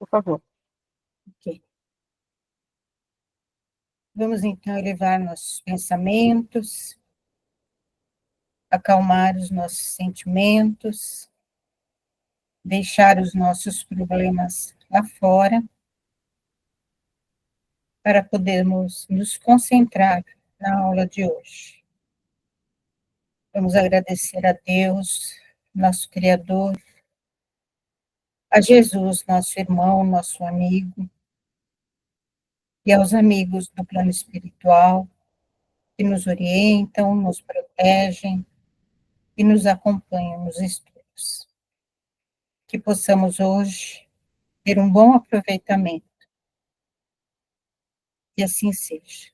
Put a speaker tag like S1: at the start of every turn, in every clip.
S1: por favor.
S2: Ok. Vamos então elevar nossos pensamentos, acalmar os nossos sentimentos, deixar os nossos problemas lá fora, para podermos nos concentrar na aula de hoje. Vamos agradecer a Deus, nosso Criador, a Jesus, nosso irmão, nosso amigo, e aos amigos do plano espiritual, que nos orientam, nos protegem e nos acompanham nos estudos. Que possamos hoje ter um bom aproveitamento. E assim seja.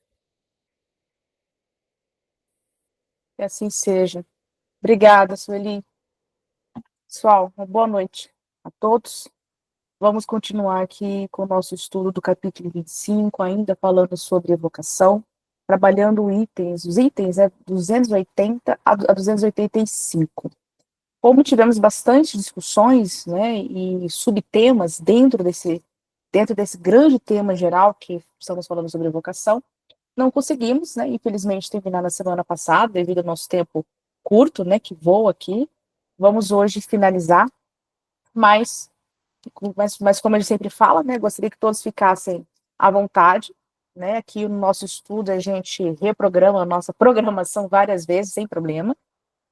S1: Que assim seja. Obrigada, Sueli. Pessoal, uma boa noite a todos. Vamos continuar aqui com o nosso estudo do capítulo 25, ainda falando sobre evocação, trabalhando os itens 280 a 285. Como tivemos bastante discussões, né, e subtemas dentro desse grande tema geral que estamos falando sobre evocação, não conseguimos, né, infelizmente, terminar na semana passada, devido ao nosso tempo curto, né, que voa aqui. Vamos hoje finalizar, mas como a gente sempre fala, né, gostaria que todos ficassem à vontade, né, aqui no nosso estudo a gente reprograma a nossa programação várias vezes, sem problema,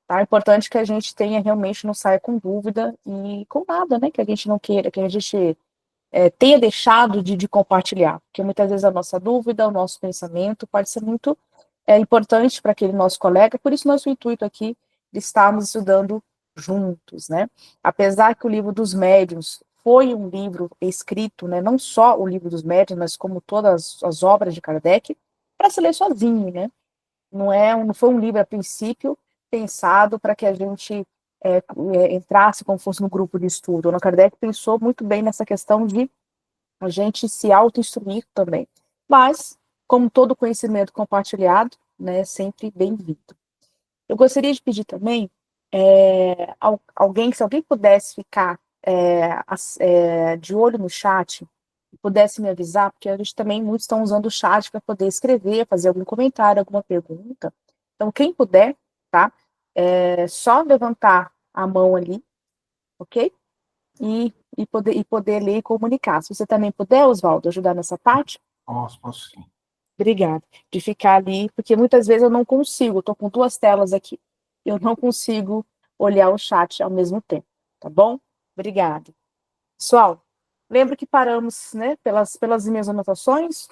S1: tá? É importante que a gente tenha realmente, não saia com dúvida e com nada, né, que a gente não queira, que a gente tenha deixado de compartilhar, porque muitas vezes a nossa dúvida, o nosso pensamento pode ser muito importante para aquele nosso colega, por isso nosso intuito aqui de estarmos estudando juntos, né? Apesar que o livro dos médiuns foi um livro escrito, né, não só o livro dos médiuns, mas como todas as obras de Kardec, para se ler sozinho, né? Não foi um livro a princípio pensado para que a gente entrasse como fosse no grupo de estudo. O Allan Kardec pensou muito bem nessa questão de a gente se auto-instruir também. Mas, como todo conhecimento compartilhado, né, sempre bem-vindo. Eu gostaria de pedir também se alguém pudesse ficar de olho no chat, pudesse me avisar, porque a gente também, muitos estão usando o chat para poder escrever, fazer algum comentário, alguma pergunta. Então, quem puder, tá? Só levantar a mão ali, ok? E poder ler e comunicar. Se você também puder, Oswaldo, ajudar nessa parte?
S3: Posso sim.
S1: Obrigada. De ficar ali, porque muitas vezes eu não consigo, estou com duas telas aqui, eu não consigo olhar o chat ao mesmo tempo, tá bom? Obrigada. Pessoal, lembro que paramos, né, pelas minhas anotações,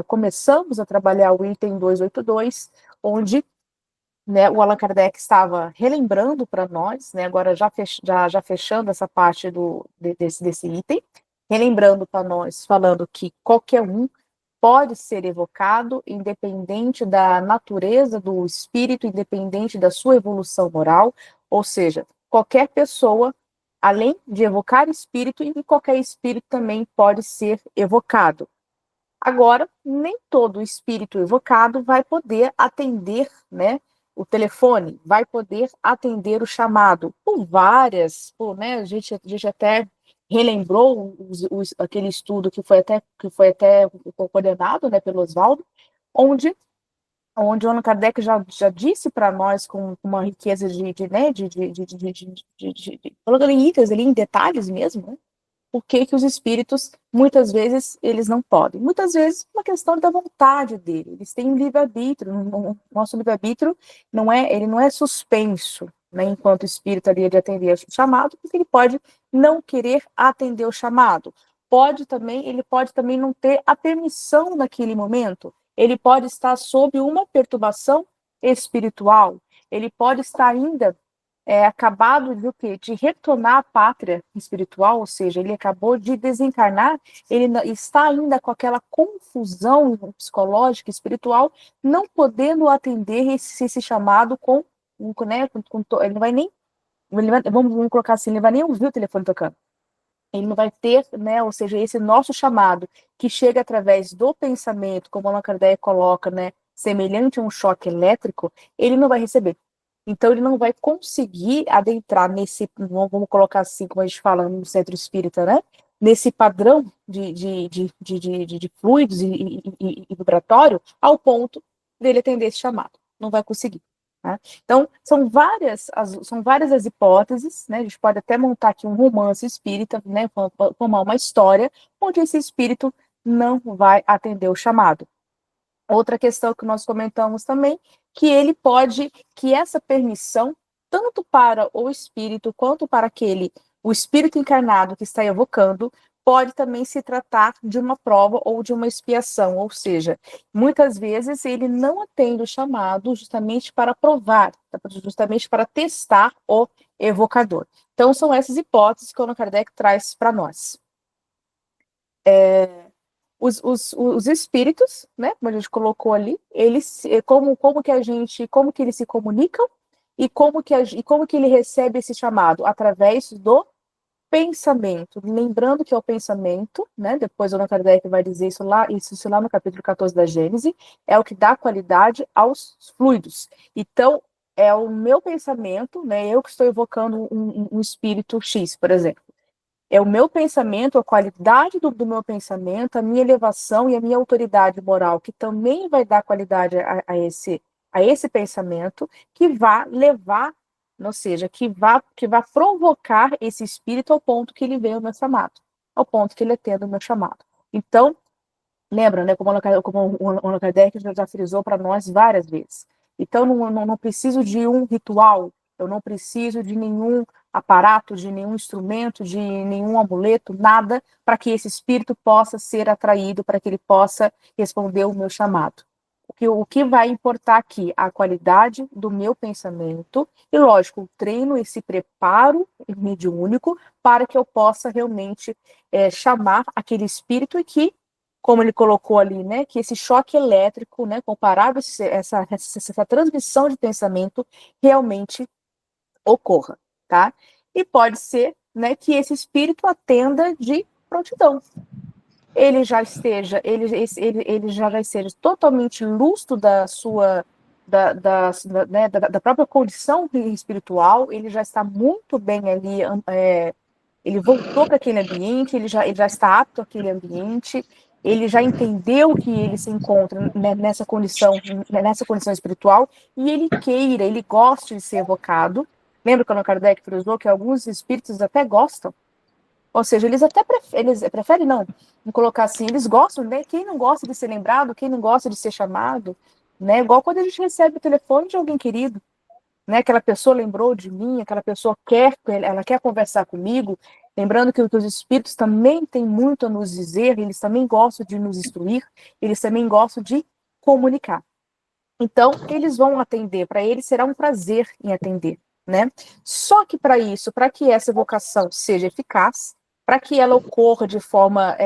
S1: começamos a trabalhar o item 282, onde, né, o Allan Kardec estava relembrando para nós, né, agora já fechando essa parte desse item, relembrando para nós, falando que qualquer um pode ser evocado, independente da natureza do espírito, independente da sua evolução moral, ou seja, qualquer pessoa, além de evocar espírito, e qualquer espírito também pode ser evocado. Agora, nem todo espírito evocado vai poder atender, né, o telefone, vai poder atender o chamado, né, a gente até relembrou aquele estudo que foi até coordenado, né, pelo Oswaldo, onde o Allan Kardec já disse para nós com uma riqueza colocando em itens ali, em detalhes mesmo, né, por que os espíritos, muitas vezes, eles não podem. Muitas vezes, uma questão da vontade dele. Eles têm um livre-arbítrio. Nosso livre-arbítrio ele não é suspenso, né, enquanto o espírito ali de atender o chamado, porque ele pode não querer atender o chamado. Ele pode também não ter a permissão naquele momento. Ele pode estar sob uma perturbação espiritual. Ele pode estar ainda acabado de retornar à pátria espiritual, ou seja, ele acabou de desencarnar, ele está ainda com aquela confusão psicológica, espiritual, não podendo atender esse chamado ele não vai nem, vamos colocar assim, ele não vai nem ouvir o telefone tocando. Ele não vai ter, né, ou seja, esse nosso chamado, que chega através do pensamento, como Allan Kardec coloca, né, semelhante a um choque elétrico, ele não vai receber. Então, ele não vai conseguir adentrar vamos colocar assim, como a gente fala no centro espírita, né? nesse padrão de fluidos e vibratório, ao ponto dele atender esse chamado. Não vai conseguir. Tá? Então, são várias as hipóteses, né? A gente pode até montar aqui um romance espírita, né? Formar uma história onde esse espírito não vai atender o chamado. Outra questão que nós comentamos também, que essa permissão, tanto para o espírito quanto para o espírito encarnado que está evocando, pode também se tratar de uma prova ou de uma expiação, ou seja, muitas vezes ele não atende o chamado justamente para provar, justamente para testar o evocador. Então, são essas hipóteses que o Allan Kardec traz para nós. Os espíritos, né, como a gente colocou ali, eles, como que eles se comunicam e como que ele recebe esse chamado? Através do pensamento. Lembrando que é o pensamento, né, depois o Allan Kardec vai dizer isso lá no capítulo 14 da Gênese, é o que dá qualidade aos fluidos. Então, é o meu pensamento, né, eu que estou evocando um espírito X, por exemplo. É o meu pensamento, a qualidade do meu pensamento, a minha elevação e a minha autoridade moral, que também vai dar qualidade a esse pensamento, que vai levar, ou seja, que vai provocar esse espírito ao ponto que ele veio ao meu chamado, ao ponto que ele atenda o meu chamado. Então, lembra, né, como o Allan Kardec já frisou para nós várias vezes. Então, não preciso de um ritual, eu não preciso de nenhum aparato, de nenhum instrumento, de nenhum amuleto, nada, para que esse espírito possa ser atraído, para que ele possa responder o meu chamado. O que vai importar aqui? A qualidade do meu pensamento e, lógico, o treino, esse preparo mediúnico para que eu possa realmente chamar aquele espírito e que, como ele colocou ali, né, que esse choque elétrico, né, comparado a essa transmissão de pensamento realmente ocorra, tá? E pode ser, né, que esse espírito atenda de prontidão. Ele já esteja totalmente lustro da sua da própria condição espiritual, ele já está muito bem ali, ele voltou para aquele ambiente, ele já está apto àquele ambiente, ele já entendeu que ele se encontra nessa condição espiritual, e ele gosta de ser evocado. Lembra que o Allan Kardec frisou que alguns espíritos até gostam? Ou seja, eles até preferem, não, vamos colocar assim, eles gostam, né? Quem não gosta de ser lembrado, quem não gosta de ser chamado, né? Igual quando a gente recebe o telefone de alguém querido, né? Aquela pessoa lembrou de mim, aquela pessoa ela quer conversar comigo, lembrando que os espíritos também têm muito a nos dizer, eles também gostam de nos instruir, eles também gostam de comunicar. Então, eles vão atender, para eles será um prazer em atender, né? Só que para isso, para que essa evocação seja eficaz, para que ela ocorra de forma,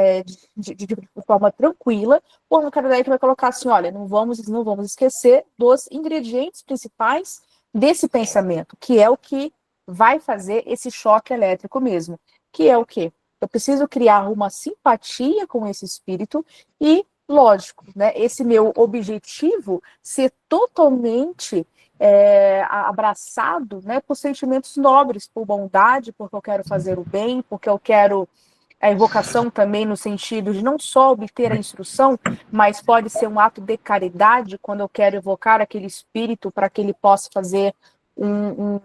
S1: de forma tranquila, o Allan Kardec vai colocar assim, olha, não vamos esquecer dos ingredientes principais desse pensamento, que é o que vai fazer esse choque elétrico mesmo, que é o quê? Eu preciso criar uma simpatia com esse espírito e, lógico, né, esse meu objetivo ser totalmente abraçado, né, por sentimentos nobres, por bondade, porque eu quero fazer o bem, porque eu quero a evocação também no sentido de não só obter a instrução, mas pode ser um ato de caridade quando eu quero evocar aquele espírito para que ele possa fazer um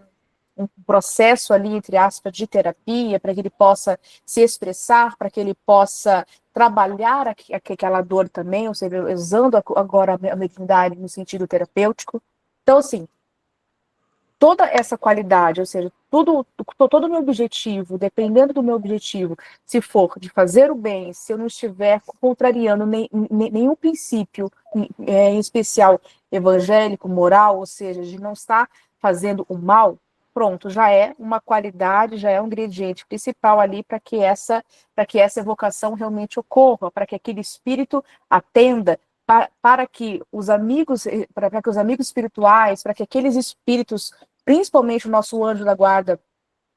S1: processo ali, entre aspas, de terapia, para que ele possa se expressar, para que ele possa trabalhar aquela dor também, ou seja, usando agora a mediunidade no sentido terapêutico. Então, assim, toda essa qualidade, ou seja, todo o meu objetivo, dependendo do meu objetivo, se for de fazer o bem, se eu não estiver contrariando nenhum princípio, em especial evangélico, moral, ou seja, de não estar fazendo o mal, pronto, já é uma qualidade, já é um ingrediente principal ali para que essa evocação realmente ocorra, para que aquele espírito atenda, para que os amigos espirituais, para que aqueles espíritos, principalmente o nosso anjo da guarda,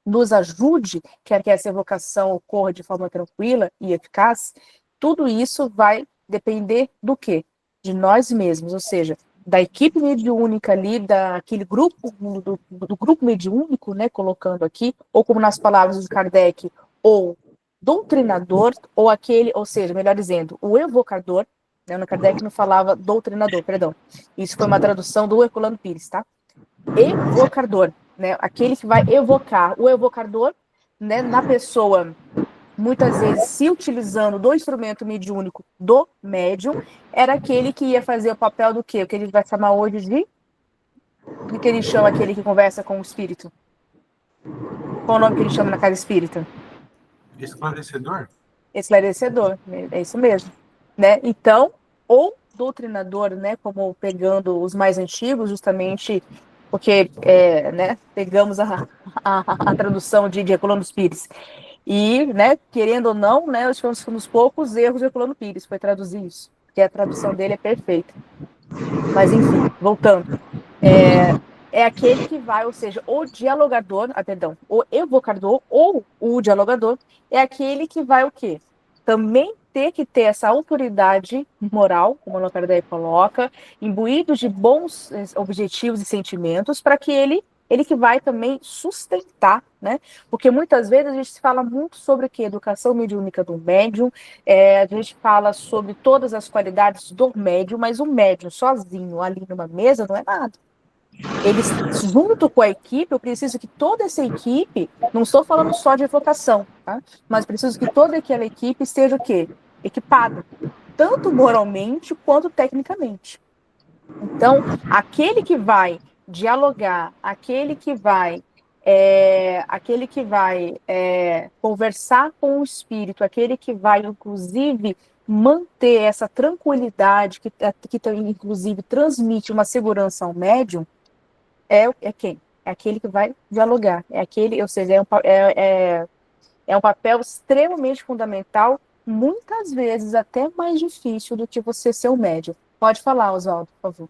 S1: nos ajude, quer que essa evocação ocorra de forma tranquila e eficaz, tudo isso vai depender do quê? De nós mesmos, ou seja, da equipe mediúnica ali, daquele grupo, do grupo mediúnico, né, colocando aqui, ou como nas palavras de Kardec, ou doutrinador, ou seja, melhor dizendo, o evocador, né, o Kardec não falava doutrinador, perdão. Isso foi uma tradução do Herculano Pires, tá? Evocador, né, aquele que vai evocar. O evocador, né, na pessoa, muitas vezes se utilizando do instrumento mediúnico do médium, era aquele que ia fazer o papel do quê? O que a gente vai chamar hoje de... O que ele chama aquele que conversa com o espírito? Qual o nome que ele chama na casa espírita?
S3: Esclarecedor?
S1: Esclarecedor, é isso mesmo, né? Então, ou doutrinador, né? Como pegando os mais antigos, justamente porque, né? Pegamos a tradução de Herculano Pires. E, né, querendo ou não, né, nós tivemos um dos poucos erros de Herculano Pires, foi traduzir isso, porque a tradução dele é perfeita. Mas, enfim, voltando. É aquele que vai, ou seja, o dialogador, perdão, o evocador ou o dialogador é aquele que vai o quê? Também ter que ter essa autoridade moral, como o Kardec coloca, imbuído de bons objetivos e sentimentos, para que ele que vai também sustentar, né? Porque muitas vezes a gente se fala muito sobre o quê? Educação mediúnica do médium, a gente fala sobre todas as qualidades do médium, mas o médium sozinho ali numa mesa não é nada. Eles, junto com a equipe, eu preciso que toda essa equipe, não estou falando só de evocação, tá? Mas preciso que toda aquela equipe esteja o quê? Equipada, tanto moralmente quanto tecnicamente. Então, aquele que vai dialogar, aquele que vai conversar com o espírito, aquele que vai, inclusive, manter essa tranquilidade, que inclusive transmite uma segurança ao médium, é quem? É aquele que vai dialogar. É aquele, ou seja, é um papel extremamente fundamental, muitas vezes até mais difícil do que você ser o médium. Pode falar, Oswaldo, por favor.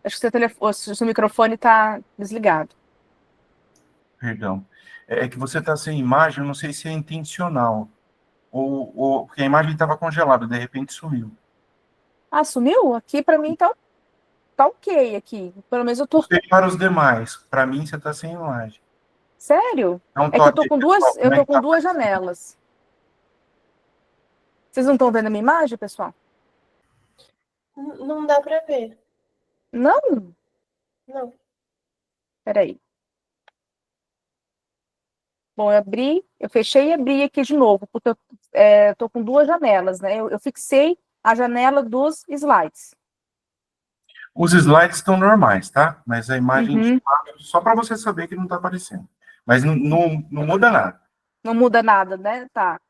S1: Acho que seu microfone está desligado.
S3: Perdão. É que você está sem imagem, eu não sei se é intencional. Ou porque a imagem estava congelada, de repente sumiu.
S1: Ah, sumiu? Aqui para mim tá ok aqui. Pelo menos eu tô.
S3: Não sei para os demais. Para mim, você está sem imagem.
S1: Sério?
S3: É um
S1: É que eu tô
S3: toque,
S1: com
S3: pessoal.
S1: eu
S3: Como é
S1: tô
S3: que
S1: com
S3: tá?
S1: duas janelas. Vocês não estão vendo a minha imagem, pessoal?
S4: Não dá para ver.
S1: Não?
S4: Não.
S1: Peraí. Bom, eu fechei e abri aqui de novo, porque eu tô com duas janelas, né? Eu fixei a janela dos slides.
S3: Os slides estão normais, tá? Mas a imagem de
S1: Uhum.
S3: fato, só para você saber que não está aparecendo. Mas não muda nada.
S1: Não muda nada, né? Tá.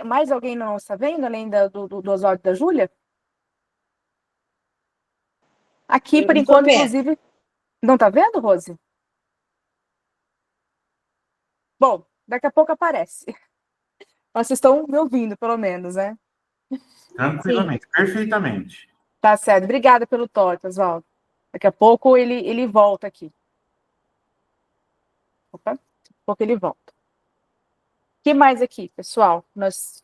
S1: Mais alguém não está vendo, além do Oswaldo e da Júlia? Aqui,
S4: Eu
S1: por
S4: não tô
S1: enquanto,
S4: vendo.
S1: inclusive. Não tá vendo, Rose? Bom, daqui a pouco aparece. Mas vocês estão me ouvindo, pelo menos, né?
S4: Sim.
S3: Tranquilamente, perfeitamente.
S1: Tá certo. Obrigada pelo toque, Oswaldo. Daqui a pouco ele volta aqui. Opa, daqui a pouco ele volta. O que mais aqui, pessoal? Nós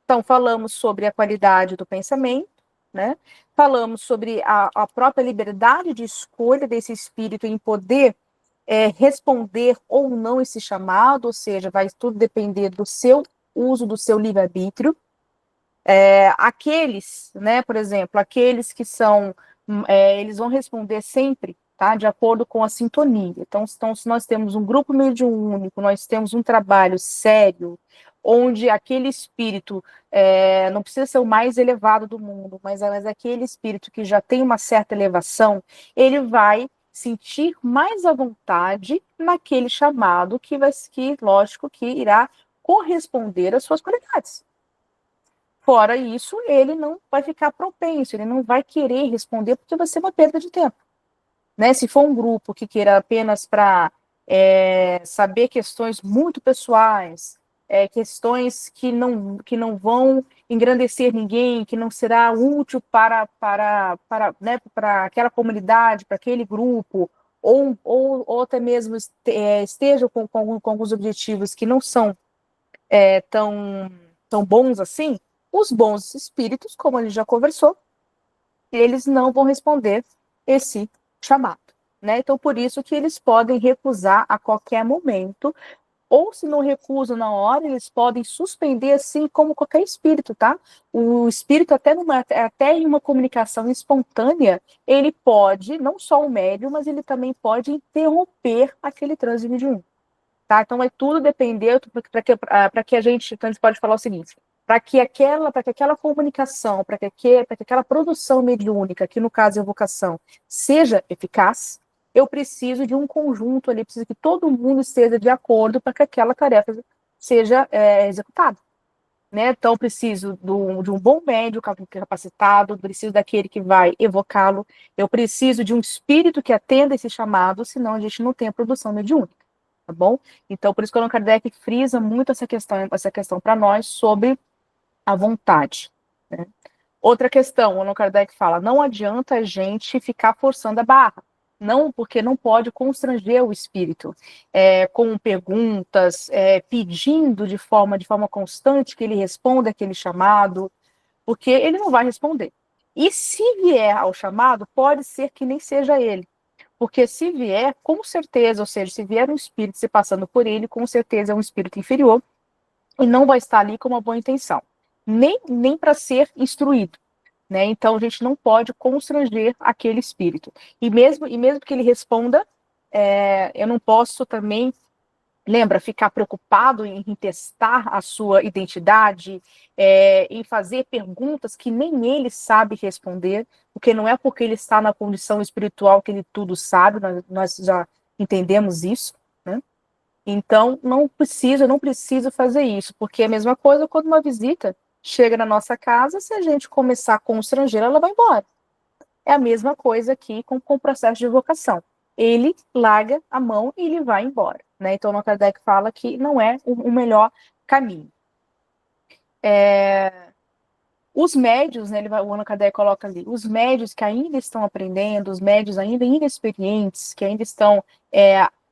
S1: então falamos sobre a qualidade do pensamento, né? Falamos sobre a própria liberdade de escolha desse espírito em poder responder ou não esse chamado, ou seja, vai tudo depender do seu uso, do seu livre-arbítrio. Aqueles, né, por exemplo, aqueles que são, eles vão responder sempre, tá, de acordo com a sintonia. Então, se nós temos um grupo mediúnico, nós temos um trabalho sério, onde aquele espírito não precisa ser o mais elevado do mundo, mas aquele espírito que já tem uma certa elevação, ele vai sentir mais à vontade naquele chamado que lógico, que irá corresponder às suas qualidades. Fora isso, ele não vai ficar propenso, ele não vai querer responder, porque vai ser uma perda de tempo. Né? Se for um grupo que queira apenas para saber questões muito pessoais, questões que não vão engrandecer ninguém, que não será útil para aquela comunidade, para aquele grupo, ou até mesmo esteja com alguns objetivos que não são tão bons assim, os bons espíritos, como a gente já conversou, eles não vão responder esse chamado. né? Então, por isso que eles podem recusar a qualquer momento, ou se não recusam na hora, eles podem suspender, assim como qualquer espírito, tá? O espírito, até em uma comunicação espontânea, ele pode, não só o médium, mas ele também pode interromper aquele transe mediúnico, tá? Então, vai tudo depender, para que a gente, então a gente pode falar o seguinte, para que aquela comunicação, para que aquela produção mediúnica, que no caso é a evocação, seja eficaz, eu preciso de um conjunto ali, preciso que todo mundo esteja de acordo para que aquela tarefa seja executada, né? Então, preciso de um bom médium capacitado, preciso daquele que vai evocá-lo, eu preciso de um espírito que atenda esse chamado, senão a gente não tem a produção mediúnica, tá bom? Então, por isso que o Allan Kardec frisa muito essa questão para nós sobre a vontade, né? Outra questão, o Allan Kardec fala, não adianta a gente ficar forçando a barra, não, porque não pode constranger o espírito, com perguntas, pedindo de forma constante que ele responda aquele chamado, porque ele não vai responder. E se vier ao chamado, pode ser que nem seja ele, porque se vier, com certeza, ou seja, se vier um espírito se passando por ele, com certeza é um espírito inferior, e não vai estar ali com uma boa intenção, nem para ser instruído, né? Então a gente não pode constranger aquele espírito. E mesmo que ele responda, eu não posso também, lembra, ficar preocupado em testar a sua identidade, em fazer perguntas que nem ele sabe responder, porque não é porque ele está na condição espiritual que ele tudo sabe, nós já entendemos isso, né? Então, não preciso fazer isso, porque é a mesma coisa quando uma visita chega na nossa casa, se a gente começar a constrangê-la, ela vai embora. É a mesma coisa aqui com o processo de evocação. Ele larga a mão e ele vai embora, né? Então, o Kardec fala que não é o melhor caminho. Os médios, né, o Allan Kardec coloca ali, os médios que ainda estão aprendendo, os médios ainda inexperientes, que ainda estão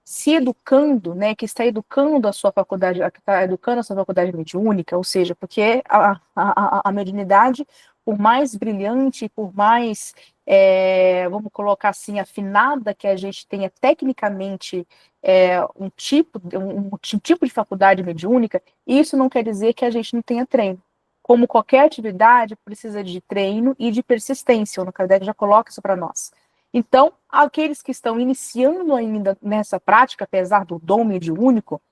S1: se educando, né, que está educando a sua faculdade, que está educando a sua faculdade mediúnica, ou seja, porque a mediunidade, por mais brilhante, por mais, vamos colocar assim, afinada que a gente tenha tecnicamente um tipo de faculdade mediúnica, isso não quer dizer que a gente não tenha treino. Como qualquer atividade, precisa de treino e de persistência. O Allan Kardec já coloca isso para nós. Então, aqueles que estão iniciando ainda nessa prática, apesar do dom mediúnico,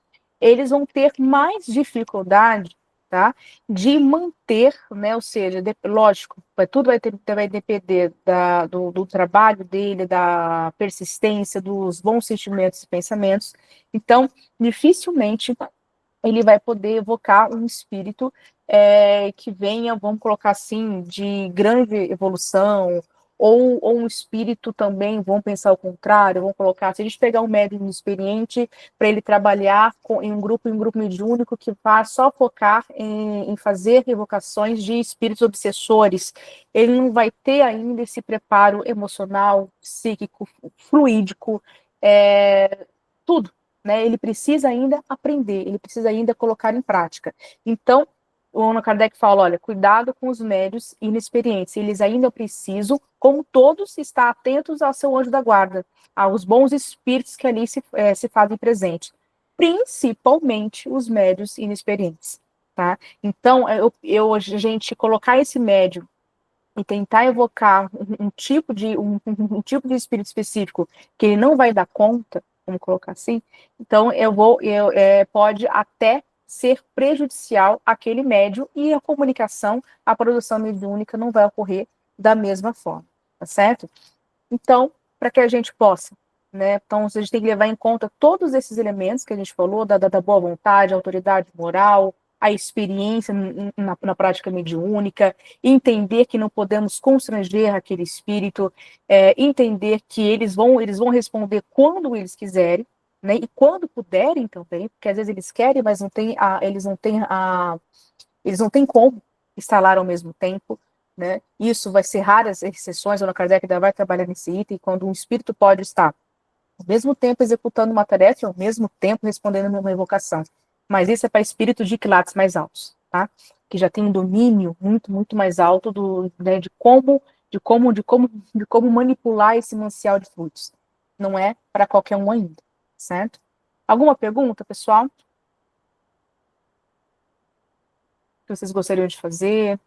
S1: eles vão ter mais dificuldade, tá, de manter, né, ou seja, lógico, tudo vai depender do trabalho dele, da persistência, dos bons sentimentos e pensamentos. Então, dificilmente ele vai poder evocar um espírito que venha, vamos colocar assim, de grande evolução, ou um espírito também, vamos pensar o contrário, vamos colocar, se a gente pegar um médium experiente para ele trabalhar em um grupo mediúnico que vai só focar em fazer evocações de espíritos obsessores, ele não vai ter ainda esse preparo emocional, psíquico, fluídico, tudo, né? Ele precisa ainda aprender, ele precisa ainda colocar em prática. Então, o Allan Kardec fala, olha, cuidado com os médios inexperientes, eles ainda precisam, como todos, estar atentos ao seu anjo da guarda, aos bons espíritos que ali se fazem presentes, principalmente os médios inexperientes, tá? Então, a gente colocar esse médium e tentar evocar um tipo de espírito específico que ele não vai dar conta, vamos colocar assim, então pode até ser prejudicial àquele médium e a comunicação, a produção mediúnica não vai ocorrer da mesma forma, tá certo? Então, para que a gente possa, né, então a gente tem que levar em conta todos esses elementos que a gente falou, da boa vontade, autoridade moral, a experiência na prática mediúnica, entender que não podemos constranger aquele espírito, entender que eles vão responder quando eles quiserem, né, e quando puderem também, porque às vezes eles querem, mas eles não têm como instalar ao mesmo tempo, né? Isso vai ser raras exceções, o Allan Kardec ainda vai trabalhar nesse item, quando um espírito pode estar ao mesmo tempo executando uma tarefa e ao mesmo tempo respondendo uma evocação. Mas isso é para espíritos de quilates mais altos, tá? Que já tem um domínio muito, muito mais alto né, de como manipular esse manancial de fluidos. Não é para qualquer um ainda, certo? Alguma pergunta, pessoal? Que vocês gostariam de fazer?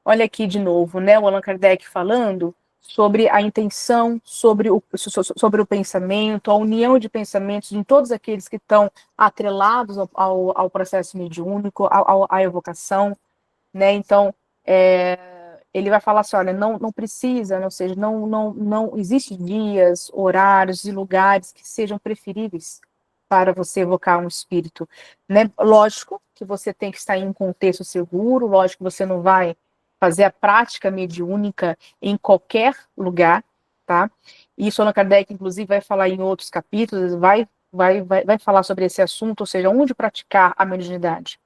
S1: Olha aqui de novo, né, o Allan Kardec falando sobre a intenção, sobre o pensamento, a união de pensamentos em todos aqueles que estão atrelados ao processo mediúnico, à evocação, né? Então, ele vai falar assim, olha, não precisa, ou seja, não existe dias, horários e lugares que sejam preferíveis para você evocar um espírito, né? Lógico que você tem que estar em um contexto seguro, lógico que você não vai fazer a prática mediúnica em qualquer lugar, tá? Isso Allan Kardec, inclusive, vai falar em outros capítulos, vai falar sobre esse assunto, ou seja, onde praticar a mediunidade.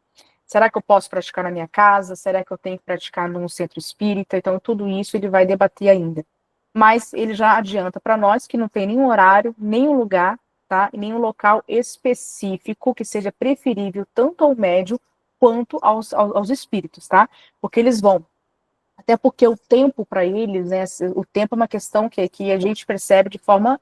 S1: Será que eu posso praticar na minha casa? Será que eu tenho que praticar num centro espírita? Então, tudo isso ele vai debater ainda. Mas ele já adianta para nós que não tem nenhum horário, nenhum lugar, tá? E nenhum local específico que seja preferível tanto ao médium quanto aos espíritos, tá? Porque eles vão. Até porque o tempo para eles, né? O tempo é uma questão que a gente percebe de forma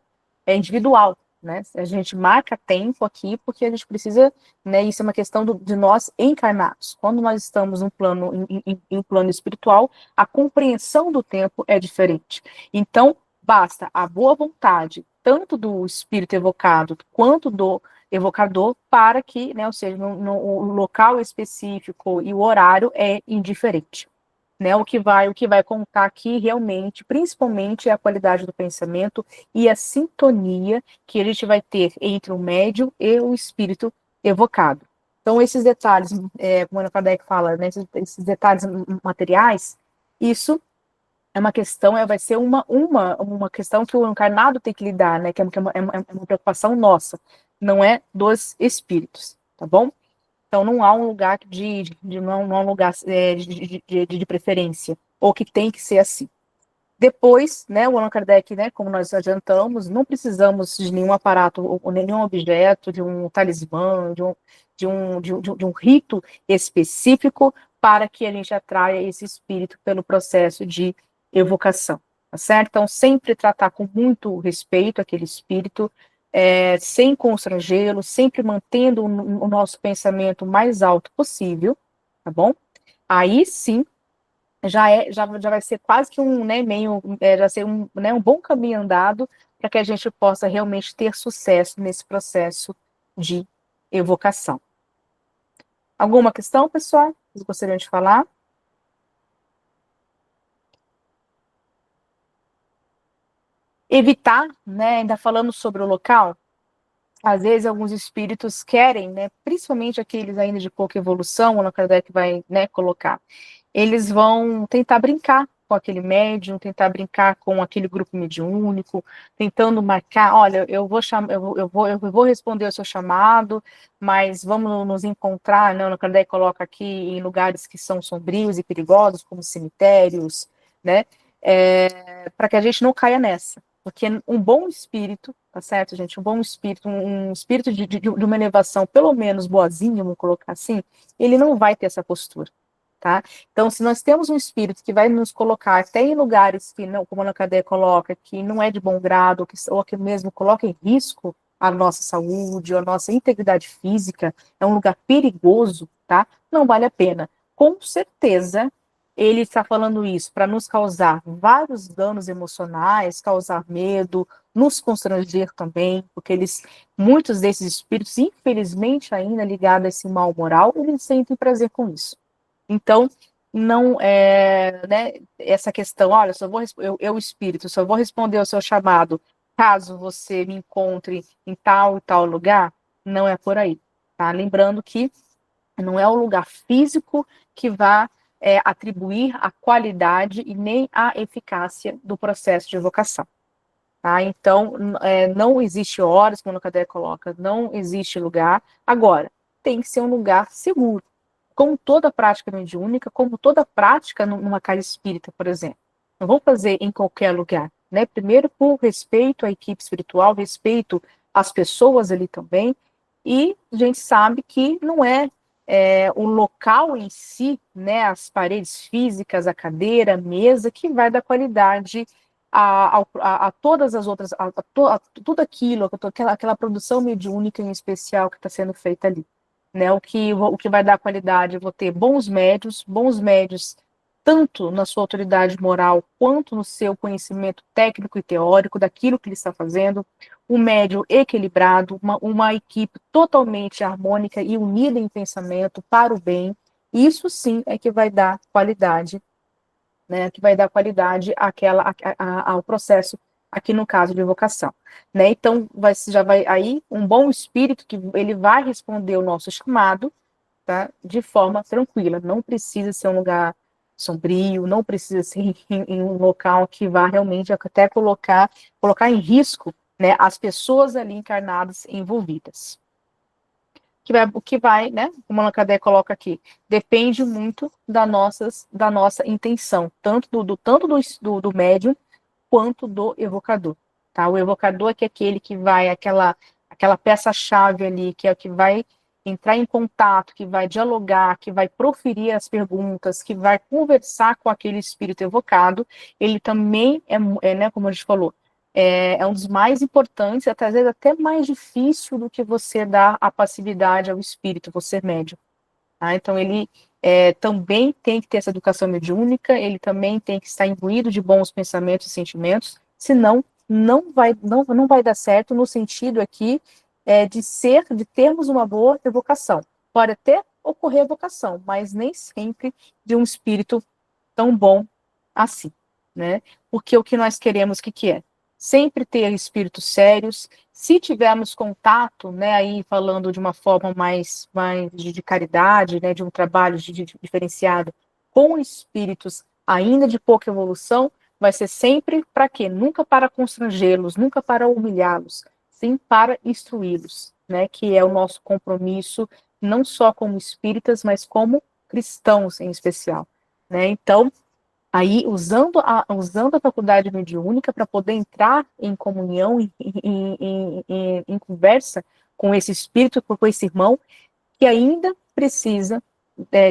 S1: individual, né? A gente marca tempo aqui porque a gente precisa, né? Isso é uma questão de nós encarnados. Quando nós estamos em um plano espiritual, a compreensão do tempo é diferente. Então, basta a boa vontade, tanto do espírito evocado quanto do evocador, para que, né? Ou seja, o local específico e o horário é indiferente. Né, o que vai contar aqui realmente, principalmente, é a qualidade do pensamento e a sintonia que a gente vai ter entre o médium e o espírito evocado. Então, esses detalhes, como a Ana Kardec fala, né, esses detalhes materiais, isso é uma questão, vai ser uma questão que o encarnado tem que lidar, né, que é uma preocupação nossa, não é dos espíritos, tá bom? Então, não há um lugar não há um lugar de preferência, ou que tem que ser assim. Depois, né, o Allan Kardec, né, como nós adiantamos, não precisamos de nenhum aparato ou nenhum objeto, de um talismã, de um rito específico para que a gente atraia esse espírito pelo processo de evocação, tá certo? Então, sempre tratar com muito respeito aquele espírito, sem constrangê-lo, sempre mantendo o nosso pensamento mais alto possível, tá bom? Aí sim, já vai ser quase que já ser um bom caminho andado para que a gente possa realmente ter sucesso nesse processo de evocação. Alguma questão, pessoal? Vocês gostariam de falar? Evitar, né, ainda falando sobre o local, às vezes alguns espíritos querem, né, principalmente aqueles ainda de pouca evolução, o Allan Kardec vai, né, colocar, eles vão tentar brincar com aquele médium, tentar brincar com aquele grupo mediúnico, tentando marcar, olha, eu vou responder o seu chamado, mas vamos nos encontrar, né, o Allan Kardec coloca aqui em lugares que são sombrios e perigosos, como cemitérios, né, para que a gente não caia nessa. Porque um bom espírito, tá certo, gente? Um bom espírito, um espírito de uma elevação, pelo menos boazinha, vamos colocar assim, ele não vai ter essa postura, tá? Então, se nós temos um espírito que vai nos colocar até em lugares que, não, como a Allan Kardec coloca, que não é de bom grado, ou que mesmo coloca em risco a nossa saúde, a nossa integridade física, é um lugar perigoso, tá? Não vale a pena. Com certeza, ele está falando isso para nos causar vários danos emocionais, causar medo, nos constranger também, porque muitos desses espíritos, infelizmente ainda ligados a esse mal moral, eles sentem prazer com isso. Então, não né, essa questão, olha, eu espírito, só vou responder ao seu chamado caso você me encontre em tal e tal lugar, não é por aí, tá? Lembrando que não é o lugar físico que vai atribuir a qualidade e nem a eficácia do processo de evocação. Tá? Então, não existe horas, como o Kardec coloca, não existe lugar. Agora, tem que ser um lugar seguro. Como toda prática mediúnica, como toda prática numa casa espírita, por exemplo. Não vamos fazer em qualquer lugar. Né? Primeiro, por respeito à equipe espiritual, respeito às pessoas ali também. E a gente sabe que não é o local em si, né, as paredes físicas, a cadeira, a mesa, que vai dar qualidade a todas as outras, tudo aquilo, aquela produção mediúnica em especial que está sendo feita ali. Né, o que vai dar qualidade, eu vou ter bons médios, tanto na sua autoridade moral, quanto no seu conhecimento técnico e teórico daquilo que ele está fazendo, um médio equilibrado, uma equipe totalmente harmônica e unida em pensamento para o bem. Isso sim é que vai dar qualidade, né, que vai dar qualidade ao processo, aqui no caso de evocação. Né? Então, já vai aí um bom espírito que ele vai responder o nosso chamado, tá, de forma tranquila. Não precisa ser um lugar sombrio, não precisa ser em um local que vá realmente até colocar em risco, né, as pessoas ali encarnadas envolvidas. O que vai, né, como a Allan Kardec coloca aqui, depende muito da nossa intenção, tanto do médium quanto do evocador. Tá? O evocador é aquele que vai, aquela peça-chave ali, que é o que vai entrar em contato, que vai dialogar, que vai proferir as perguntas, que vai conversar com aquele espírito evocado. Ele também né, como a gente falou, é um dos mais importantes, às vezes até mais difícil do que você dar a passividade ao espírito, você médium. Tá? Então, ele também tem que ter essa educação mediúnica, ele também tem que estar imbuído de bons pensamentos e sentimentos, senão não vai dar certo no sentido aqui de termos uma boa evocação. Pode até ocorrer evocação, mas nem sempre de um espírito tão bom assim, né? Porque o que nós queremos, o que é? Sempre ter espíritos sérios. Se tivermos contato, né, aí falando de uma forma mais de caridade, né, de um trabalho diferenciado com espíritos ainda de pouca evolução, vai ser sempre para quê? Nunca para constrangê-los, nunca para humilhá-los, sim para instruí-los, né, que é o nosso compromisso, não só como espíritas, mas como cristãos em especial, né? Então, aí, usando a faculdade mediúnica para poder entrar em comunhão, em conversa com esse espírito, com esse irmão, que ainda precisa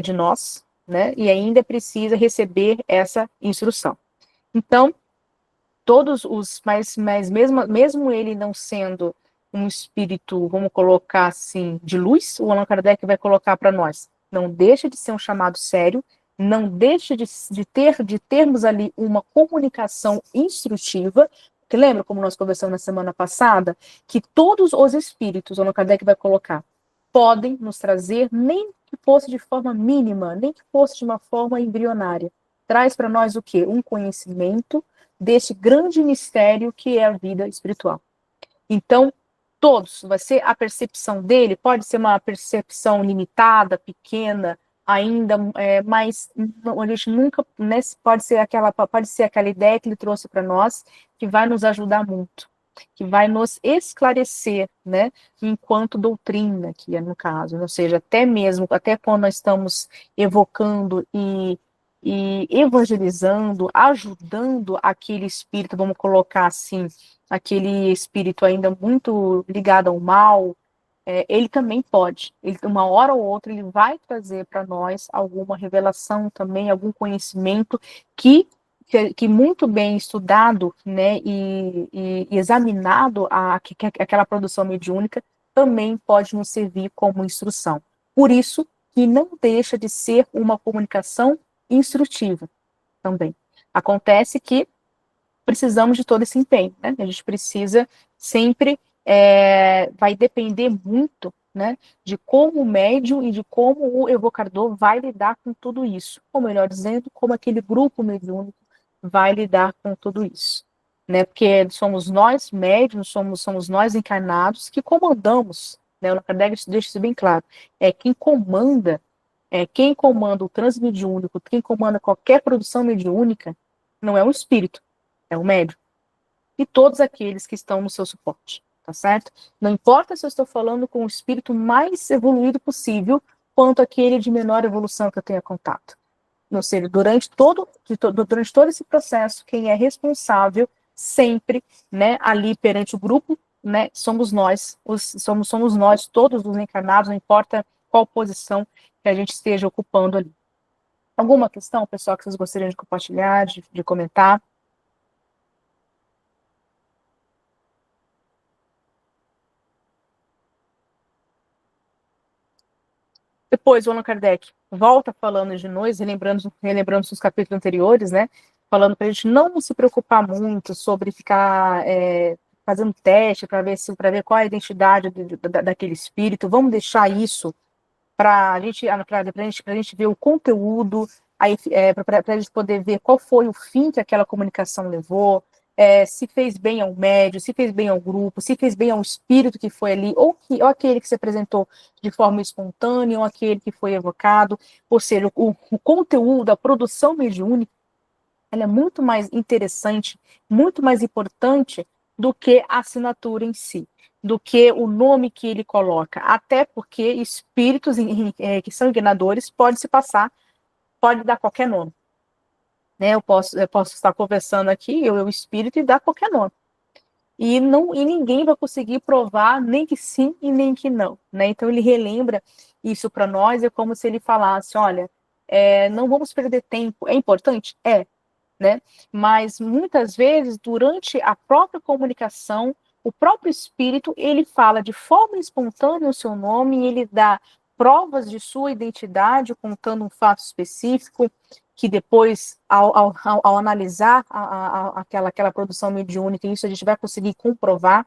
S1: de nós, né? E ainda precisa receber essa instrução. Então, mas mesmo ele não sendo um espírito, vamos colocar assim, de luz, o Allan Kardec vai colocar para nós, não deixa de ser um chamado sério, não deixa de termos ali uma comunicação instrutiva, porque lembra como nós conversamos na semana passada, que todos os espíritos, o Allan Kardec vai colocar, podem nos trazer, nem que fosse de forma mínima, nem que fosse de uma forma embrionária, traz para nós o quê? Um conhecimento desse grande mistério que é a vida espiritual. Então, todos, vai ser a percepção dele, pode ser uma percepção limitada, pequena, ainda, mas a gente nunca, né, pode ser aquela ideia que ele trouxe para nós, que vai nos ajudar muito, que vai nos esclarecer, né, enquanto doutrina, que é no caso, ou seja, até quando nós estamos evocando e evangelizando, ajudando aquele espírito, vamos colocar assim, aquele espírito ainda muito ligado ao mal, ele também pode, uma hora ou outra, ele vai trazer para nós alguma revelação também, algum conhecimento que muito bem estudado, né, e examinado aquela produção mediúnica, também pode nos servir como instrução. Por isso que não deixa de ser uma comunicação instrutiva também. Acontece que precisamos de todo esse empenho, né? A gente precisa sempre, vai depender muito, né, de como o médium e de como o evocador vai lidar com tudo isso, ou melhor dizendo, como aquele grupo mediúnico vai lidar com tudo isso, né? Porque somos nós médiums, somos nós encarnados que comandamos, né? O Kardec deixa isso bem claro. Quem comanda o transe mediúnico, quem comanda qualquer produção mediúnica, não é um espírito, é um médium. E todos aqueles que estão no seu suporte, tá certo? Não importa se eu estou falando com o espírito mais evoluído possível, quanto aquele de menor evolução que eu tenha contato. Ou seja, durante todo esse processo, quem é responsável sempre, né, ali perante o grupo, né, somos nós, somos nós, todos os encarnados, não importa qual posição que a gente esteja ocupando ali. Alguma questão, pessoal, que vocês gostariam de compartilhar, de comentar? Depois, o Allan Kardec volta falando de nós, relembrando os capítulos anteriores, né? Falando para a gente não se preocupar muito sobre ficar fazendo teste para ver qual é a identidade daquele espírito. Vamos deixar isso para a gente ver o conteúdo, para a gente poder ver qual foi o fim que aquela comunicação levou, se fez bem ao médio, se fez bem ao grupo, se fez bem ao espírito que foi ali, ou aquele que se apresentou de forma espontânea, ou aquele que foi evocado. Ou seja, o conteúdo, a produção mediúnica, ela é muito mais interessante, muito mais importante do que a assinatura em si, do que o nome que ele coloca, até porque espíritos que são enganadores pode se passar, pode dar qualquer nome. Né? Eu posso estar conversando aqui, eu espírito, e dar qualquer nome. E ninguém vai conseguir provar nem que sim e nem que não. Né? Então ele relembra isso para nós, é como se ele falasse, olha, não vamos perder tempo. É importante? É. Né? Mas muitas vezes, durante a própria comunicação, o próprio espírito, ele fala de forma espontânea o seu nome, ele dá provas de sua identidade, contando um fato específico, que depois, ao analisar aquela produção mediúnica, isso a gente vai conseguir comprovar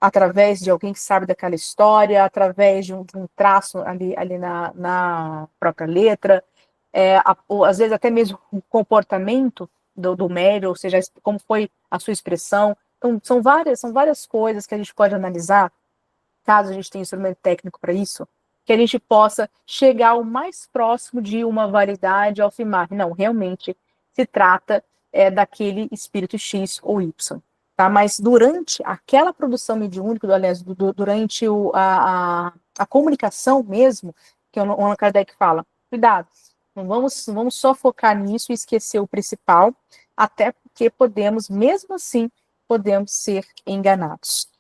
S1: através de alguém que sabe daquela história, através de um traço ali na própria letra, às vezes até mesmo o comportamento do médium, ou seja, como foi a sua expressão. Então, são várias coisas que a gente pode analisar, caso a gente tenha instrumento técnico para isso, que a gente possa chegar o mais próximo de uma validade ao afirmar, não, realmente se trata daquele espírito X ou Y. Tá? Mas durante aquela produção mediúnica, aliás, durante a comunicação mesmo, que o Allan Kardec fala, cuidado, não vamos só focar nisso e esquecer o principal, até porque mesmo assim, podemos ser enganados.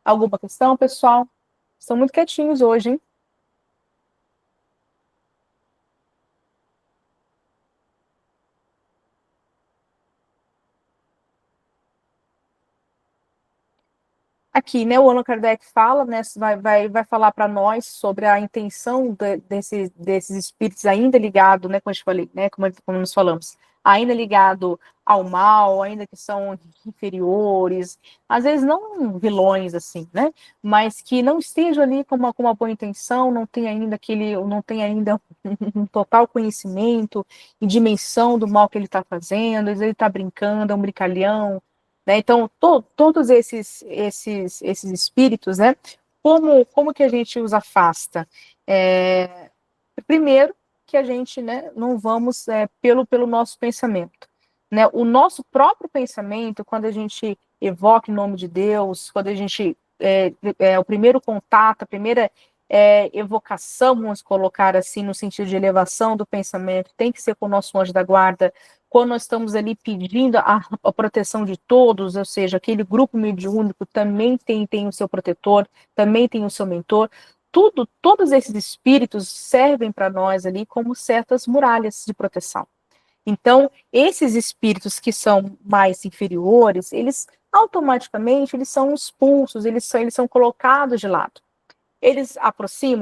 S1: Alguma questão, pessoal? Estão muito quietinhos hoje, hein? Aqui, né, o Allan Kardec fala, né, vai falar para nós sobre a intenção desses espíritos ainda ligado, né, como eu te falei, né, como nós falamos, ainda ligado ao mal, ainda que são inferiores, às vezes não vilões, assim, né, mas que não estejam ali com uma boa intenção, não tem ainda um total conhecimento e dimensão do mal que ele está fazendo, ele está brincando, é um brincalhão, né? Então, todos esses espíritos, né? Como que a gente os afasta? Primeiro, que a gente, né, não vamos pelo nosso pensamento. Né? O nosso próprio pensamento, quando a gente evoca em nome de Deus, quando a gente o primeiro contato, a primeira evocação, vamos colocar assim, no sentido de elevação do pensamento, tem que ser com o nosso anjo da guarda. Quando nós estamos ali pedindo a proteção de todos, ou seja, aquele grupo mediúnico também tem o seu protetor, também tem o seu mentor. Todos esses espíritos servem para nós ali como certas muralhas de proteção. Então, esses espíritos que são mais inferiores, eles automaticamente são expulsos, eles são colocados de lado. Eles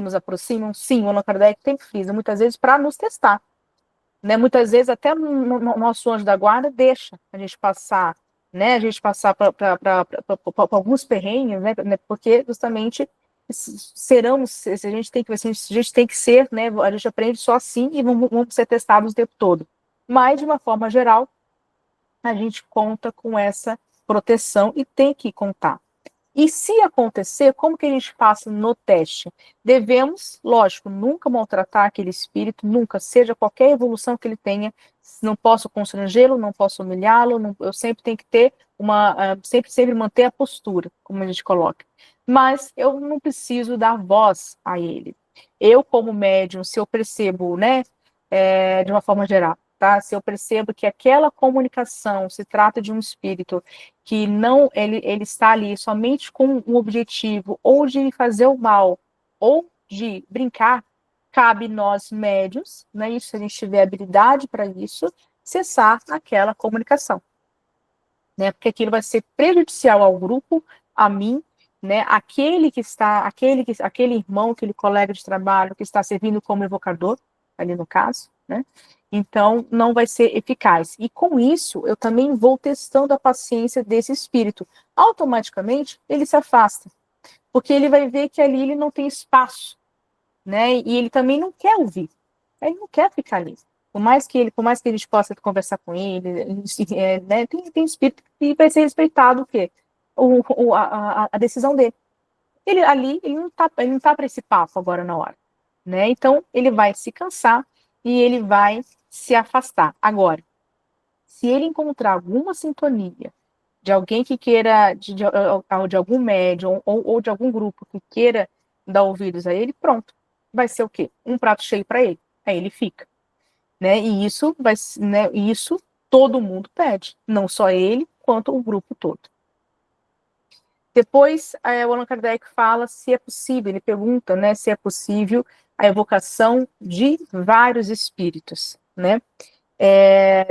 S1: nos aproximam, sim, o Allan Kardec tem frisa, muitas vezes para nos testar. Né? Muitas vezes até no nosso anjo da guarda deixa a gente passar, né? A gente passar para alguns perrengues, né? Porque justamente a gente tem que ser, né? A gente aprende só assim e vamos ser testados o tempo todo. Mas, de uma forma geral, a gente conta com essa proteção e tem que contar. E se acontecer, como que a gente passa no teste? Devemos, lógico, nunca maltratar aquele espírito, nunca, seja qualquer evolução que ele tenha, não posso constrangê-lo, não posso humilhá-lo, eu sempre tenho que ter sempre manter a postura, como a gente coloca. Mas eu não preciso dar voz a ele. Eu, como médium, se eu percebo, né, de uma forma geral, tá? Se eu percebo que aquela comunicação se trata de um espírito que ele está ali somente com um objetivo ou de fazer o mal, ou de brincar, cabe nós médios, né, isso, se a gente tiver habilidade para isso, cessar aquela comunicação, né, porque aquilo vai ser prejudicial ao grupo, a mim, né, aquele irmão, aquele colega de trabalho que está servindo como evocador, ali no caso, né, então não vai ser eficaz. E com isso, eu também vou testando a paciência desse espírito. Automaticamente, ele se afasta, porque ele vai ver que ali ele não tem espaço, né, e ele também não quer ouvir, ele não quer ficar ali. Por mais que a gente possa conversar com ele, né, tem espírito que vai ser respeitado o quê? A decisão dele. Ele ali, ele não tá para esse papo agora na hora, né? Então ele vai se cansar e ele vai se afastar. Agora, se ele encontrar alguma sintonia de alguém que queira, de algum médium ou de algum grupo que queira dar ouvidos a ele, pronto. Vai ser o quê? Um prato cheio para ele. Aí ele fica, né? E isso né? Isso todo mundo pede, não só ele, quanto o grupo todo. Depois, o Allan Kardec fala se é possível, ele pergunta, né, se é possível a evocação de vários espíritos, né?